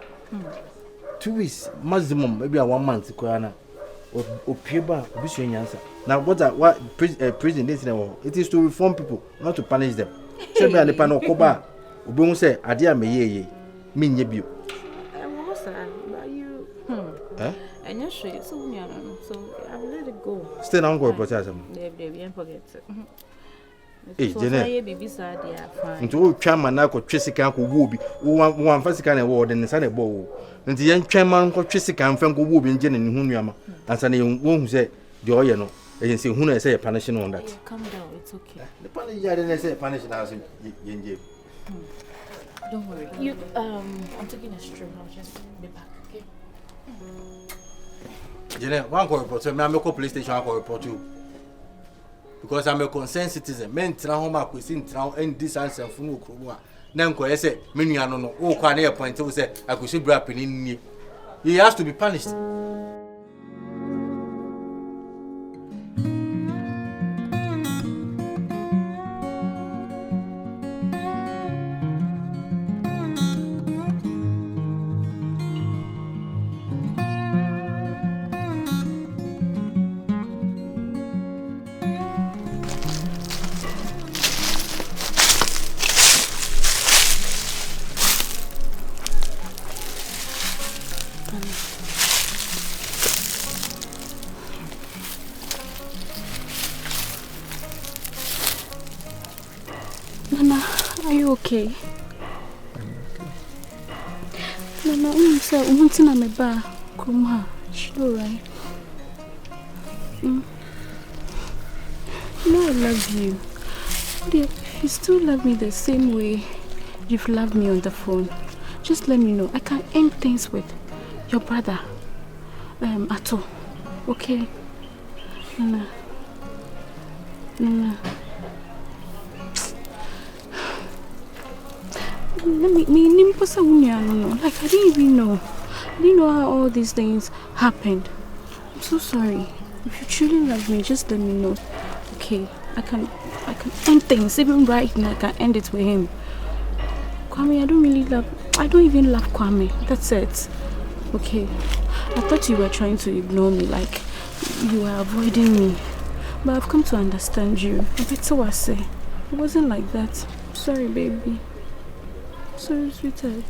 2 weeks maximum maybe 1 month ko na. Opieba obisu answer. Now what prison is it is to reform people, not to punish them. Say me and the panel koba obi say ade a meye me nye bio. You and you're sure so I've let it go. Still not go report as They forget it. Eh, Jenny. Baby sad yeah fine. Nti chairman na ko twesika ko wo bi. Wo amfa sika na wo de ne sa na bo. Nti yen chairman ko twesika amfa ko wo bi nje ne hu nuama. Ansa na wo hu say de oye no. agency who I say punishing on that. Calm down, it's okay. The punishing I didn't say punishing house in Don't worry. I'm taking a stroll. I'll just be back, okay? Jenna, one call report, so I'm a police station, I'll report you. Because I'm a concerned citizen. Men tell home I could see and this answer from Ukuma. Nanko, I say, many I don't know. Oh, can I point to say I could see Brapping in me? He has to be punished. Nana, are you okay? Nana, I'm sorry. I'm wanting to make bar. Come on, sure, right? No, I love you. Dear, you still love me the same way you've loved me on the phone. Just let me know. I can end things with your brother, Ato. Okay? Nana. Nana. Like I didn't even know. I didn't know how all these things happened. I'm so sorry. If you truly love me, just let me know. Okay, I can end things. Even right now, I can end it with him. Kwame, I don't even love Kwame. That's it. Okay. I thought you were trying to ignore me, like you were avoiding me. But I've come to understand you. That's what I say. It wasn't like that. Sorry, baby. Sorry, sweetheart.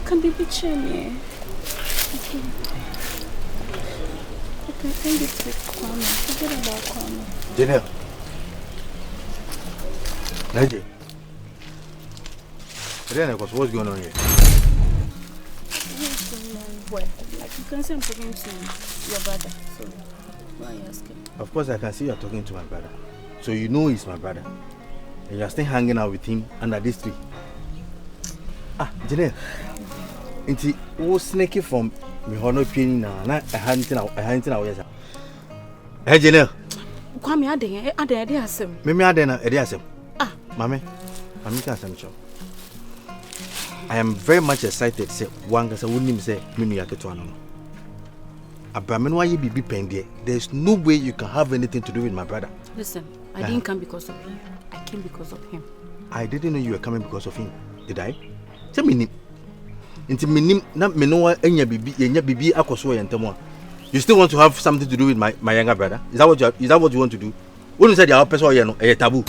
Can they be chilly? Okay. I can end it with Kwame. Forget about Kwame. Janelle. Najee. What's going on here? Well, like you can see I'm talking to your brother. So why are you asking? Of course, I can see you're talking to my brother. So you know he's my brother. And you're still hanging out with him under this tree. Ah, Janelle. Inti o snake from me hono pin na a hunting out yes. Hey Janelle. Kwame ade asem. Me ade na ade asem. Ah, mame. I'm can asem cho. I am very much excited say one gasa wonim say me nu yaketo ano. Abrame no aye bibi pende. There's no way you can have anything to do with my brother. Listen, I didn't come because of you. I came because of him. I didn't know you were coming because of him. Did I? Tell me. Inti minim na me no enya bibi akoso yentemo. You still want to have something to do with my younger brother? Is that what you want to do? When you said your person here no taboo.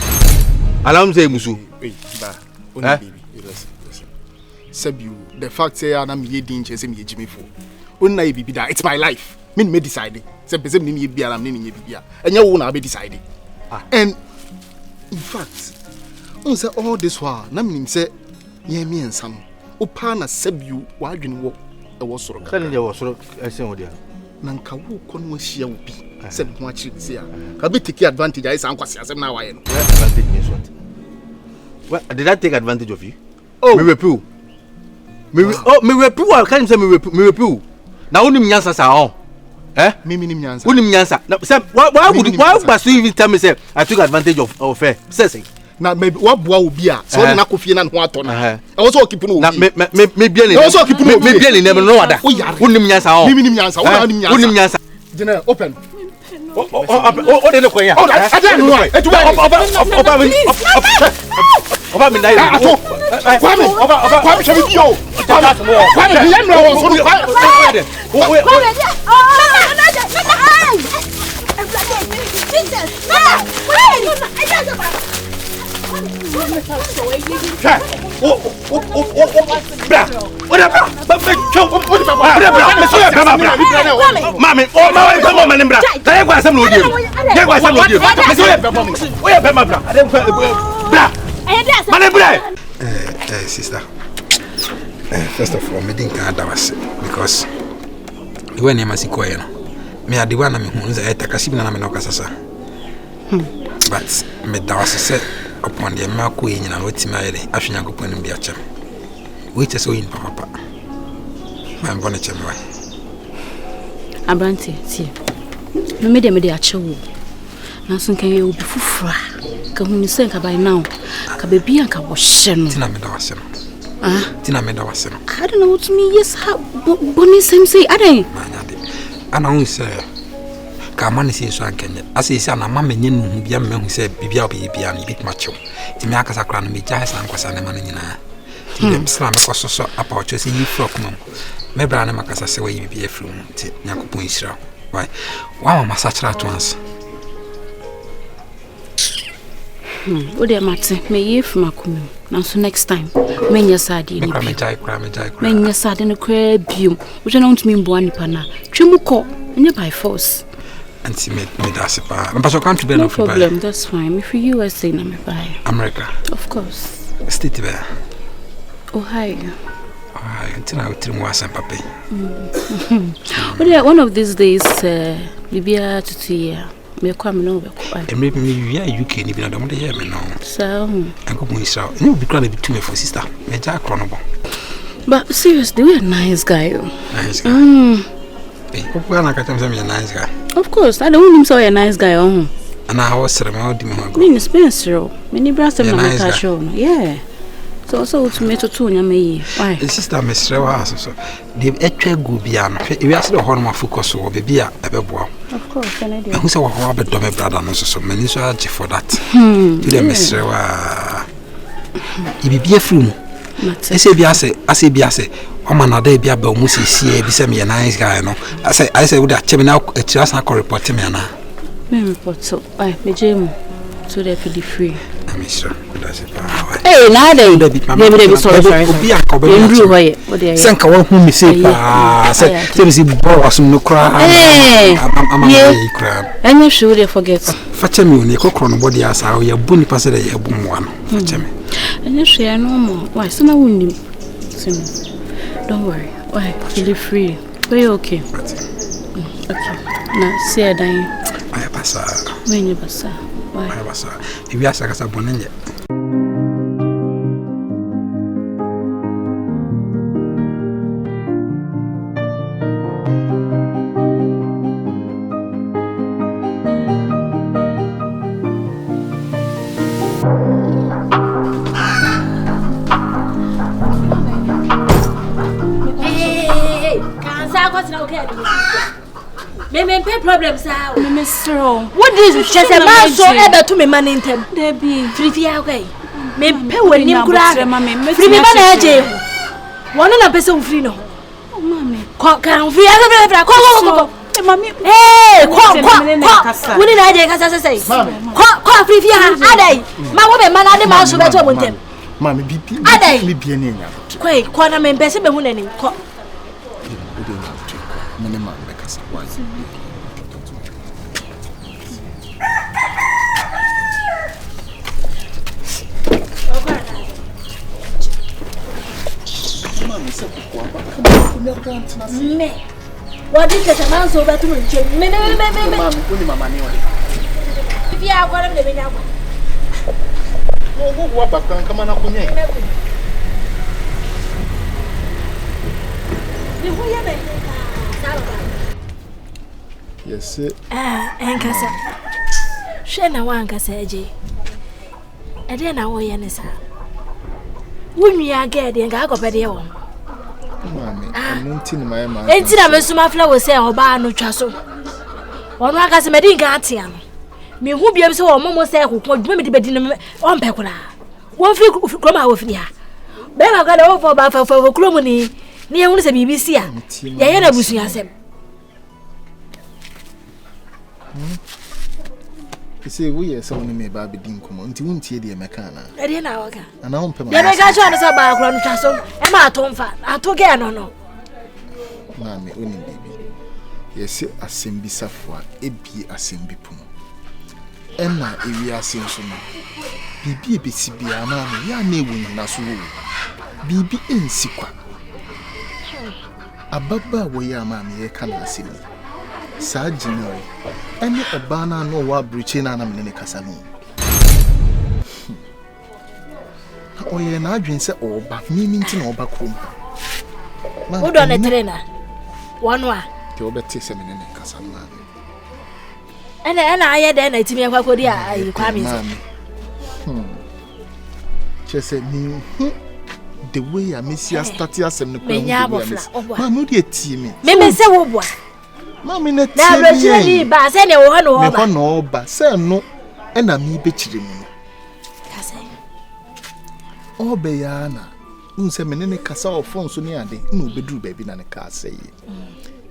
Alam say musu. Wait, ba. Baby, listen. Sebu, the fact say I am ye din chese me Jimmy for. Onna ye bibi da, it's my life. Me decide. Say person ni ye bia am ni ye bibia. Enya wo na be decide. And in fact, on say all this while na me say ye me ensam. Opa na Sebu wa adwene wo e wo soro ka. Kani je wo soro ese wo dia. Na nka wo kono ahia wo bi. Se ho akiri se ya. Ka be take advantage ai san kwase asem na wa ye no. Advantage means what? Well, did I take advantage of you? Oh, me repu. Me repu. I can't say me repu. Na unim nyansa sa on. Eh? Me nim nyansa. Unim nyansa. Now, say why would you even tell me say I took advantage of her? Say. Na maybe what boa obi a so na kofie na ho ato na. E wo so keep no obi. Na me bia ni. E so keep no obi. Me bia ni nem no wada. Unim nyansa on. Me nim nyansa. Unim nyansa. General open. Oh, they look where. Oh, I don't know. Oba mi na yi. Kwame shall be yo. Kwame the yam no so. Sister, first of all, me didn't can't have because when you must go in. Me are the one I'm who is a Takashim and Amokasa. But me da was set upon the Mark Queen and what's my action I go put in the acham. Which is so in papa. I'm going to tell you. Abranti, see. No media achewo. Na so kan ye obi fufura. Ka hunu senka by now. Ka baby anka wo hye no. Tina me da wase no. Tina me da wase no. I don't know what me yes ha boni sem say adan. Ana hu say ka ma ne say so ankenye. Ase say na ma menye no hu bia me hu say bibia obi bia no bit macho. Ti me akasa kra no me ja hesa nkwasa ne ma no nyina. Ti dem sra me kososo apa o chese yi frok no. Me bra na makasa say we bibia fru ti yakopon isra. Why? Wow, my such at once. Oh, dear Martin, may you from a commune. Now, so next time, many sad in a many sad in a crab, you, which I don't mean one pana, Chimuko, and you by force. And she made me that's but I can't be no problem, that's fine. If you are saying I'm by America, of course. State there. Ohio. Until I tell was and papi. But yeah, one of these days, Libya to see me come over. And maybe we are UK, even I don't hear me now. So, I go with you. You be glad to me for sister. Me Jack Chronable. But seriously, you're a nice guy. Nice guy. Well, I can tell me a nice guy. Of course, I don't even say a nice guy. And I was ceremony. Mean Spencer, many brass and nice show. Yeah. So to me to tune me. Why? Sister Miss Rewa so. The etwe go bia no. We are still horn focus o be a ebeboa. Of course, and I do. Who say what about do me brother no so many so age for that. To the Miss Rewa. Ibi bia fru. I say bia say o man na da bia ba mu sisi bi say me nice guy no. I say we da chemi na e tira san ko report me na. Me report so. Why? Me jemu. So they feel free. I'm sure. Hey, now they sorry. Sanka wa hu mi say pa say me see boss no cry. I'm cry. And you sure they forget. Fache me oni kokro no body asa o ya bu ni pa say dey bu mo no. Fache me. And you share no more. Why so na wunni. Don't worry. Why? Feel free. Are you okay? Okay. Now see you dying. I passa. When you passa. Why? I passa. If you ask us abonenye. Me pay problems ah. Me sir. What is just a man so ever to me man in them. There be free away. Me pay when you kura. Free me man aje. One na person free no. Oh mommy. Can free go. Mommy. Eh, ko. Woni na aje kasa say. Ko free fia adai. Ma wo be man ade ma so beto mo ntem. Mama bibi. Adai. Me bia ne nya. Ko na me pese be hu na ni ko. Me. What is the man so better to change? Me. Only mama ne only. If you are going to be now. No go back and come on up here. Yes, sir. Enkasa. She na wankasa eje. Ede na wo ye ne sa. Wunwi aga de nga akopede wo. Mami, amunti ni my man. Enti na mesuma fla wo se oba no twa so. Ono aka se medi nga atia no. Me hu bia bi se wo momo se kokko dwuma me de bedi no on pe kura. Won fi kroma wo fi ha. Be ma ga da wo fo ba fa kromo ni ye hu se BBC a. Ye na busu asem. Say we are someone me ba be din komo nti wuntie de meka na ede na waka ana won pema ya be ga cho na se ba akro no twaso e ma atomfa atoge no mami oni bibi yes asembi safwa ebi asembi puno ema ewi asenso no bibi ebesi bia na no ya na ewu na so wo bibi ensikwa Ababa we ya ma me ka na asemi. Sa January. Any obana no wa breaching na me ne kasa no. Oye na adwen se oba mimi nti na oba krom. Wo do na trainer. Wonu a. Ke obeti se me ne kasa ma. Ana aye de na timi akwakodi a kwa mi se. Chese ni the way I miss you start asem ne kwa. Ma no de ti me. Me se wo boa. Ma me na ti. Na bro ni ba se ne wo ha no oba. Me ko no oba se no e na mi be chire mu. Obeyana unse menene kasa ofon so ne ade na obeduru ba bi na ne ka aseye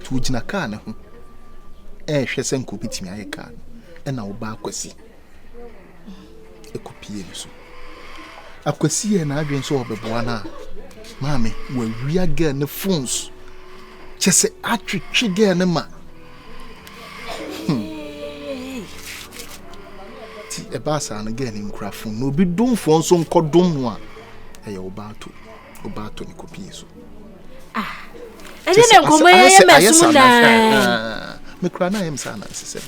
tu gina ka ne ho hwese nko bitimi aye ka e na oba akwasi ekopie ni so akwasi ye na adwen so obeboa na maame wa wia girl ne phones chese atwetwe girl ne ma ti e ba sa na girl ni nkrafo no obi domfo nso nkodom no a eye obato ni kopie so ene ne nkomo ye mesum na me kra na yem sa na sese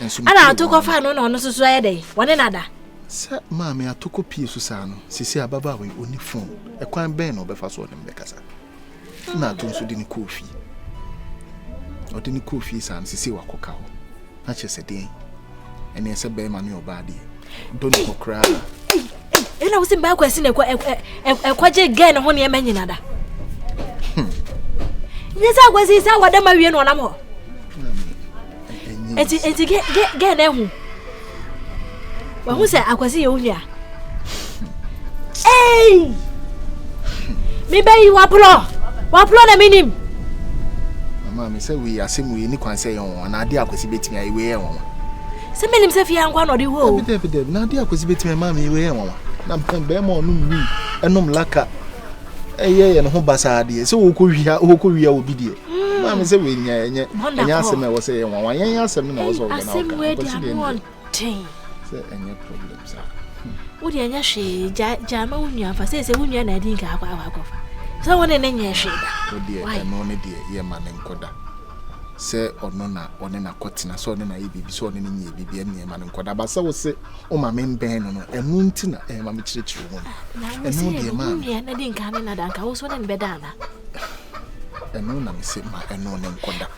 enso ana atoko fa no na ono susu aye dey wone nada sa ma me atoko pie so sa no sisi ababa we oni phone e kwan ben no befa so dem bekasa na to nso di ni kofi odi ni kofi sa sisi wakoka ho na chese den ene se be ma ne obade don ko kra ena wo simba kwasi ne kwaje gen ho ne emanyina da nyesa kwasi sa wada ma wie no nam ho enti gen na hu wa hu se akwasi ye onua mi bayi wa plo na minim mama mi se we asem we ni kwan se ye won na ade akwasi betimi ayi we ye won se menim se fia nkwa no de ho bidebe na ade akwasi betimi mama mi we ye won na be ma onu mi enum laka ye no ho basa de se wo ko wia obi de mama se we nya asem e wo se ye won yen asem na wo so na asem we de amon ten se enye problems wo de nya hwe jama wunua fa se wunua na adi nka akwa se wona ne nya hwe da wo de no ne de ye ma ne nkoda se ono na one na kotina so one na yibibi so one ne nya bibi ene ma ne nkoda ba se wo se o ma me ben no enu nti na ma me kirekire wo enu de ma na di nka ne na da nka wo so ne be da na enu na me se ma enu ne nkoda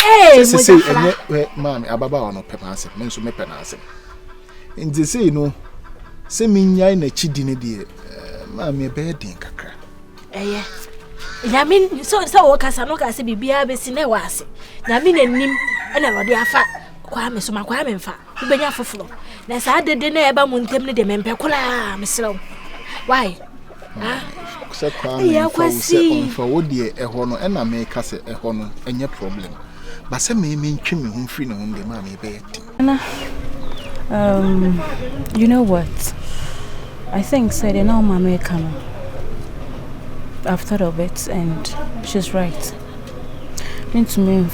se enye ma me ababa ono pepa ase me nso me pena ase nti se no se me nyai na chidi ne de ma me be den kakra Yamin so wo kasa no kasa bibia be si na wase yamin anim na wode afa kwa me so makwa me mfa ubenya foforo na sa dede na eba mu ntem ne de mempe kola mesrew why se kwa me kwasi onfa wodi ho no na me kasa ho no enye problem ba se me ntwi me ho free ne ho de ma me be na you know what I think said no mama can I've thought of it and she's right. Mean to me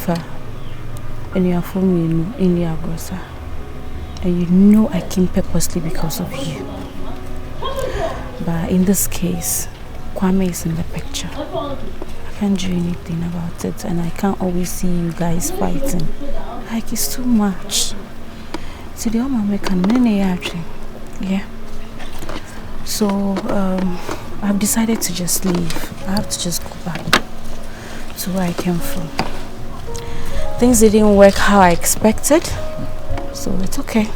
and you are for me in the Agosa. And you know I came purposely because of you. But in this case, Kwame is in the picture. I can't do anything about it and I can't always see you guys fighting. Like it's too much. See the Mama can yeah. So I've decided to just leave. I have to just go back to where I came from. Things didn't work how I expected, so it's okay.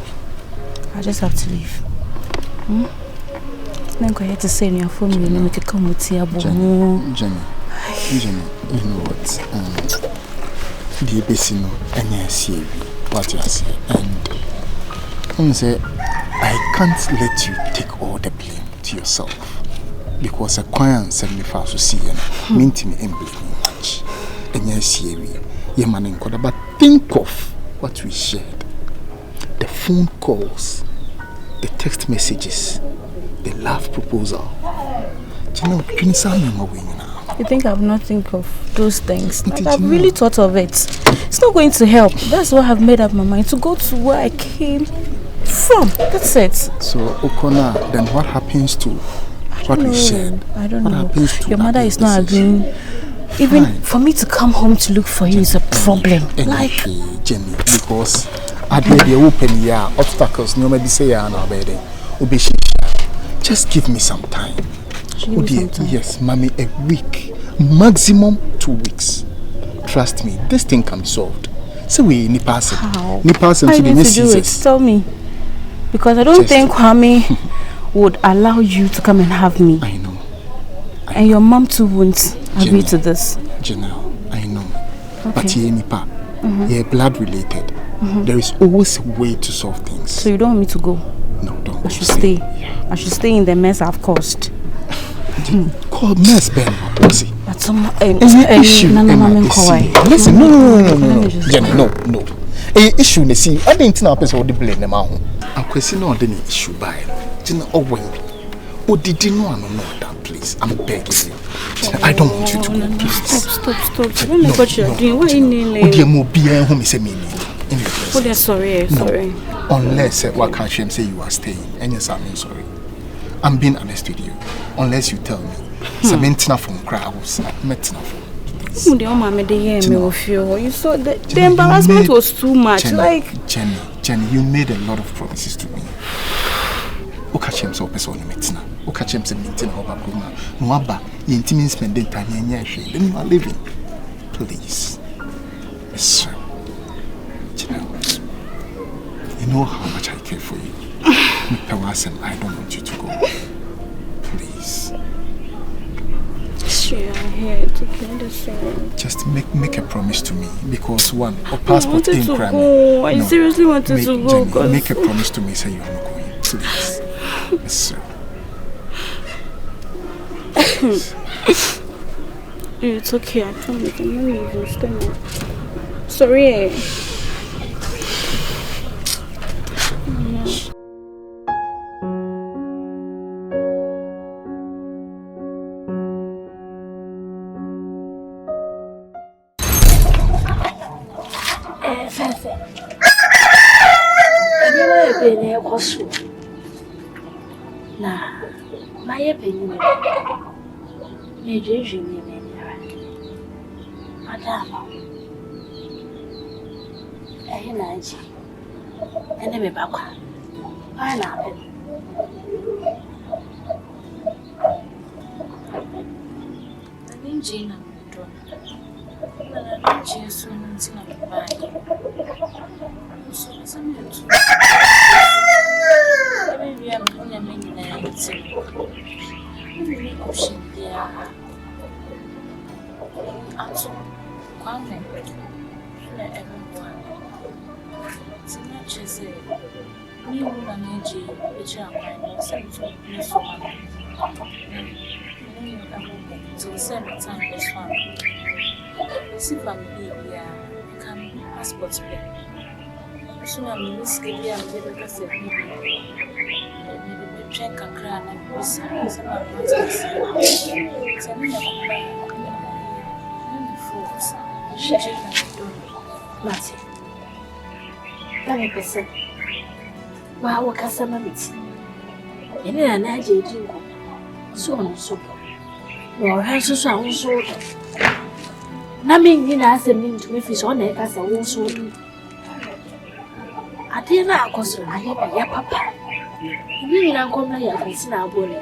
I just have to leave. I'm going to say your phone and make it come with you. Jenny, you know what? The ABC and I see what you say, and say I can't let you take all the blame to yourself. Because a client sent me fast to see you, meant me and blame much. And yes, ye man in Koda, but think of what we shared: the phone calls, the text messages, the love proposal. You think I've not think of those things? Like I've really thought of it. It's not going to help. That's why I've made up my mind to go to where I came from. That's it. So, Okona, then what happens to what we shared? I don't know. Your mother is not agreeing Even for me to come home to look for you is a problem. Like Jenny, because I'd be open obstacles no maybe say just give me some time. Yes, mommy, a week, maximum 2 weeks. Trust me, this thing can be solved. So we need person. How? Need person How to do it? Tell me. Because I don't think Kwame would allow you to come and have me. I know. And your mom too won't agree to this. Janelle, I know. Okay. But you're blood related. There is always a way to solve things. So you don't want me to go? No, don't. I should stay. Yeah. I should stay in the mess I've caused. Call mess, Ben. But some issue. Listen, no. Jenny, no. Issue, they see. I didn't know person would blame them out. I'm questioning on the issue by Jenny. Oh, did you know that, please? I'm begging you. I don't want you to go, please. Stop. I don't know what you're doing. Why are you kneeling? Sorry. Unless what can she say you are staying? And yes, I'm sorry. I'm being honest with you. Unless you tell me. Cementina from crowds. Metina from. You saw the embarrassment was too much. Jenny, you made a lot of promises to me. Okachem so person metina. Okachem se metina over Kuma. Nwaba, you intimate spending time in your shade. Then you are living. Please. Yes, sir. You know how much I care for you. I don't want you to go. Please. Sure, I hear it. Just make a promise to me, because one, a passport in crime. I seriously wanted to go. Jenny, make a promise to me, say you are not going. Please. Yes, sir. It's okay, I promise. I'm not leaving. Stay. Sorry. Nah, my opinion. Major Madame, and then back. I love it. I think Gina maybe I'm going to make option there. Also, Kwame, everyone. It's not just a new energy, which I'm going to so same time this one. See family here, can passport pay. So I'm risky here, I'm going to say maybe check a crown and some Mati, let me person. Wow, what customer meeting? And then I did so on so. Your hands are so. Nothing in us and mean to me fish on it as a wool so do. I did not cause I have a papa. You don't come here and see our body.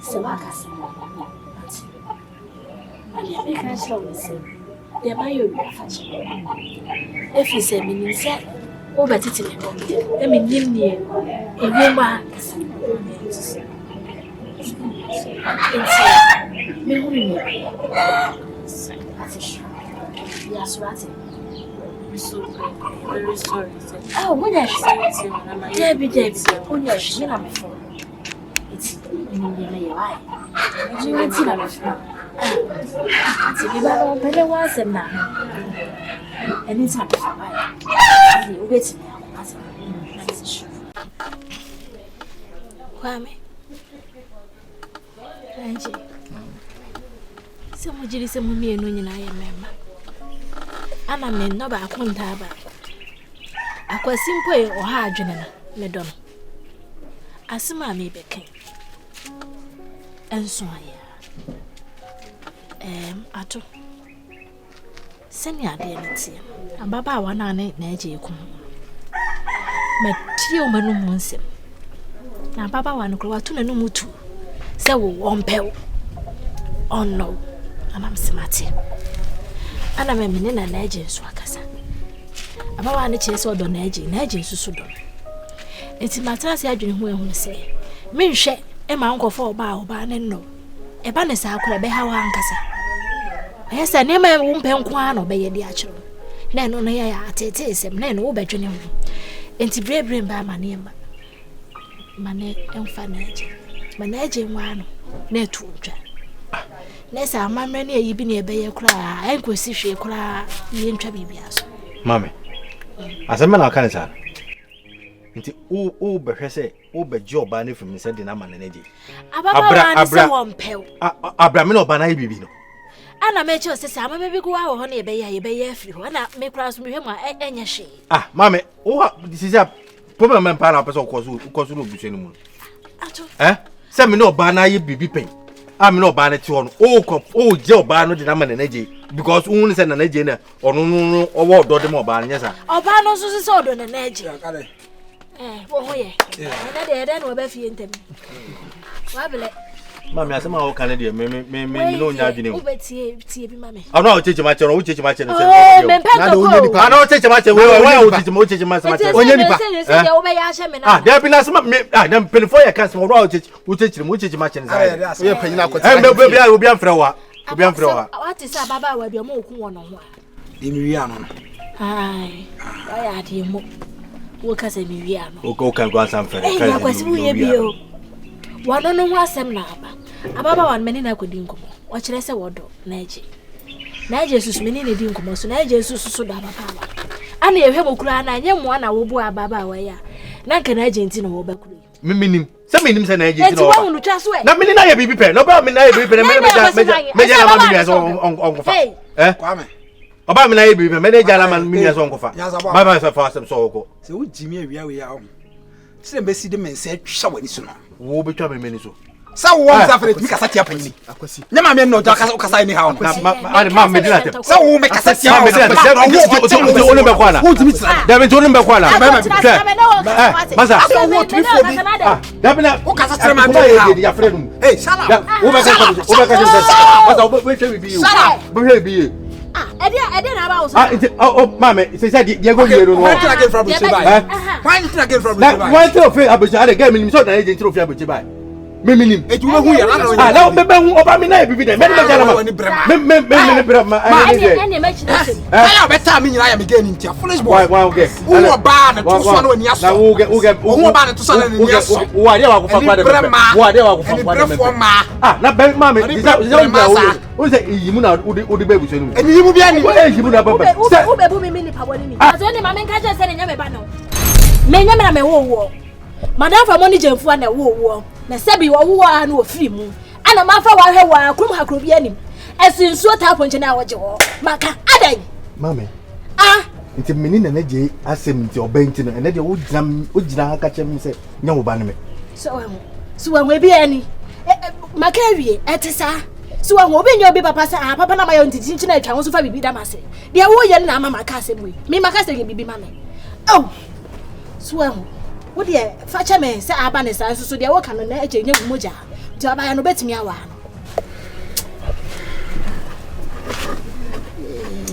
So I can see. I can't show myself. There might be a fashion. If you say, me, said, oh, but it's a I mean, near a woman. Yes, right. So very sorry. Oh, what I say, Debbie, on your shin, I'm for it's in your eye. You went to the better was and now. And it's not you wait me. Kwame. Angie. Some jilly some me and when I remember. I'm a man, no, but I can't have it. I was simple or hard, General, Madame. As some may be king. And so I Ato. Senya de nti. Ababa wa na eje ku. Matie o manu mu nsem. Na ababa wa no kro wa to na no mutu. Se wo wompew. Oh no. Anam semate. Ana me mene na eje nso akasa. Ababa ne chese odo na eje susu do. Enti matrase adwene ho ehun se. Menhwe e ma nkofo oba ne no. E ba ne sa akora be ha wa ankasa. Ayesa ne ma wo mpe nko a no be ye di akiro. Na no ya atete esem na no wo bedwene ho. Enti brebre mba mane ma. Mane emfa na eje. Mane eje nwa no na etu odwa. Nesa amamre ne yi bi ne be ye kura enkosi hwe kura ye ntwa bibia so. Mame. Asema na kan sa. Nti o behwe se o beje oba na fim se de na ma na neje. Abra me no oba na bibi no. Ana meche osese amame bi gwa wo ho na ye be ye afiri ho na me kura so mehwe mu enye hwe. Mame, o this is a problem man pa na person ko so obusu ni mu. Ato. Se me no oba na ye bibi pen. Me no oba na ti ho no. O je oba no de na ma na neje because won se na neje na ono no owo odo de mo oba na nyesa. Oba no so se odo na neje. Wo ho ye. Na de no ba fie ntem. Wa bele. Mami asema o kan de me no nya adwene mu. Wo betie bi mami. Ana o cheche ma chere, o cheche ma chere se. Na do onye nipa. Ana o cheche ma chere, we o cheche ma chere. Onye nipa. Se wo be ya hye me na. There be na asema me dem penfo ye kan se wo o cheche ma chere se. We panyina akoti. Obi amfre wa. Obi amfre wa. What is ababa wa bi o mo oku wo no ho a. Emi wi ano. Ai. Wa ya de mo. Wo ka se mi wi ano. O kan go ansam fere. Kan. Ya kwasi wo ye bi o. Wano no ho asem na ababa wan meni na akodi nkomo wa kire se wodo na eje susu meni na di nkomo so na eje susu da ababa ana ehwe mokura na nye mo na wo bu ababa wa ya na nka na eje nti na wo bakuru minim se menim se na eje nti na wo hunu twa so na meni na ye bibi pe no ba meni na ye bibi pe me ja na ma mi so onkofa Kwame oba meni na ye bibi pe me ja na ma mi so onkofa ba fa fa asem so oko se wo jimi awia we ya o se mbesi de mense twa wani so no wo betwa me meni so sa wo mza fere mi kasa tia panyi Akwasi. Nyama me no kasa ni ha ma me dina te sa wo me kasa tia me dina te wo be kwa na wo timi tsira da be to no be kwa na masa wo timi fo bi da be na wo kasa tsira ma me ya fere dum shala wo be kasa masa wo be hwe bi wo hwe bi ede na ba wo so mame se die go yero no why did I get from Dubai why did I get from Dubai why tell fe abuja ade ga minim so na agent tro fi abuja minim eju wo hu ya na na be hu oba mi na bibi de me me jana ma me brema ene me chire ya beta mi nyina ya me ga ni ntia foolish boy why okay wo ba na to so na wani aso na wo ba na to so na ni aso wo ade wa ko fa kwa de wo ade wa ko fa kwa de na be mame o se yimu na odi be bu so ni eni yimu bia ni yimu na baba wo be bu mi ni pa woni ni aso ni mame nka je se ne nya me ba no me nya me na me wo madam fa money jemfu na wo na sebi wo a na ofiri mu ana mafa wa hwe wa krum hakro bi anim esinsuo ta ponche na woje wo maka adai mame nti meni na je asem nti obanti no ene de wo gina aka chem se nya wo ba ne me so we bi ani maka wie etisa so wo obi nya obi papa sa papa na mayo nti chinchi na atwa wo so fa bibi da mase de wo ye na ama maka asem we me maka se bibi mame so wo de facha me se aba ne san so de wo kan na eje nya gumoja ti aba ya no betimi awa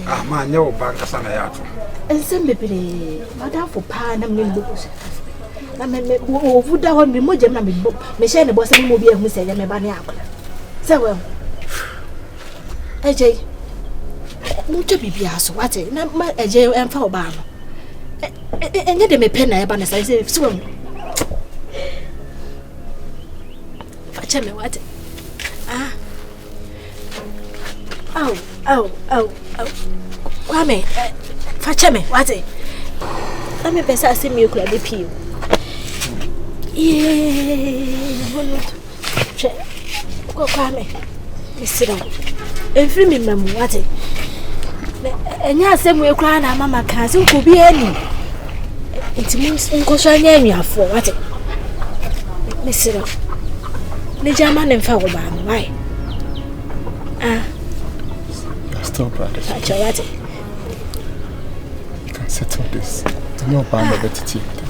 no ma nya wo banka sana ya to ensem bebere madam fo pa na me mbo so na me wo vuda ho me moja na me bo me she ne bo se mo bi ehun se ya me ba ne akora se wo eje mo to bibia so wate na ma eje emfa oba no enye de me pen na eba na say so facha me what Kwame facha me what na me pesa se me kura de pio bonu che Kwame misira efiri mi mamu what enya asemu ekura na mama kan se ko bi ani enti mun nkoso anya anwafo what misira ne jama ne mfa wo ba no why settle, brother. You can settle this. You're bound of it.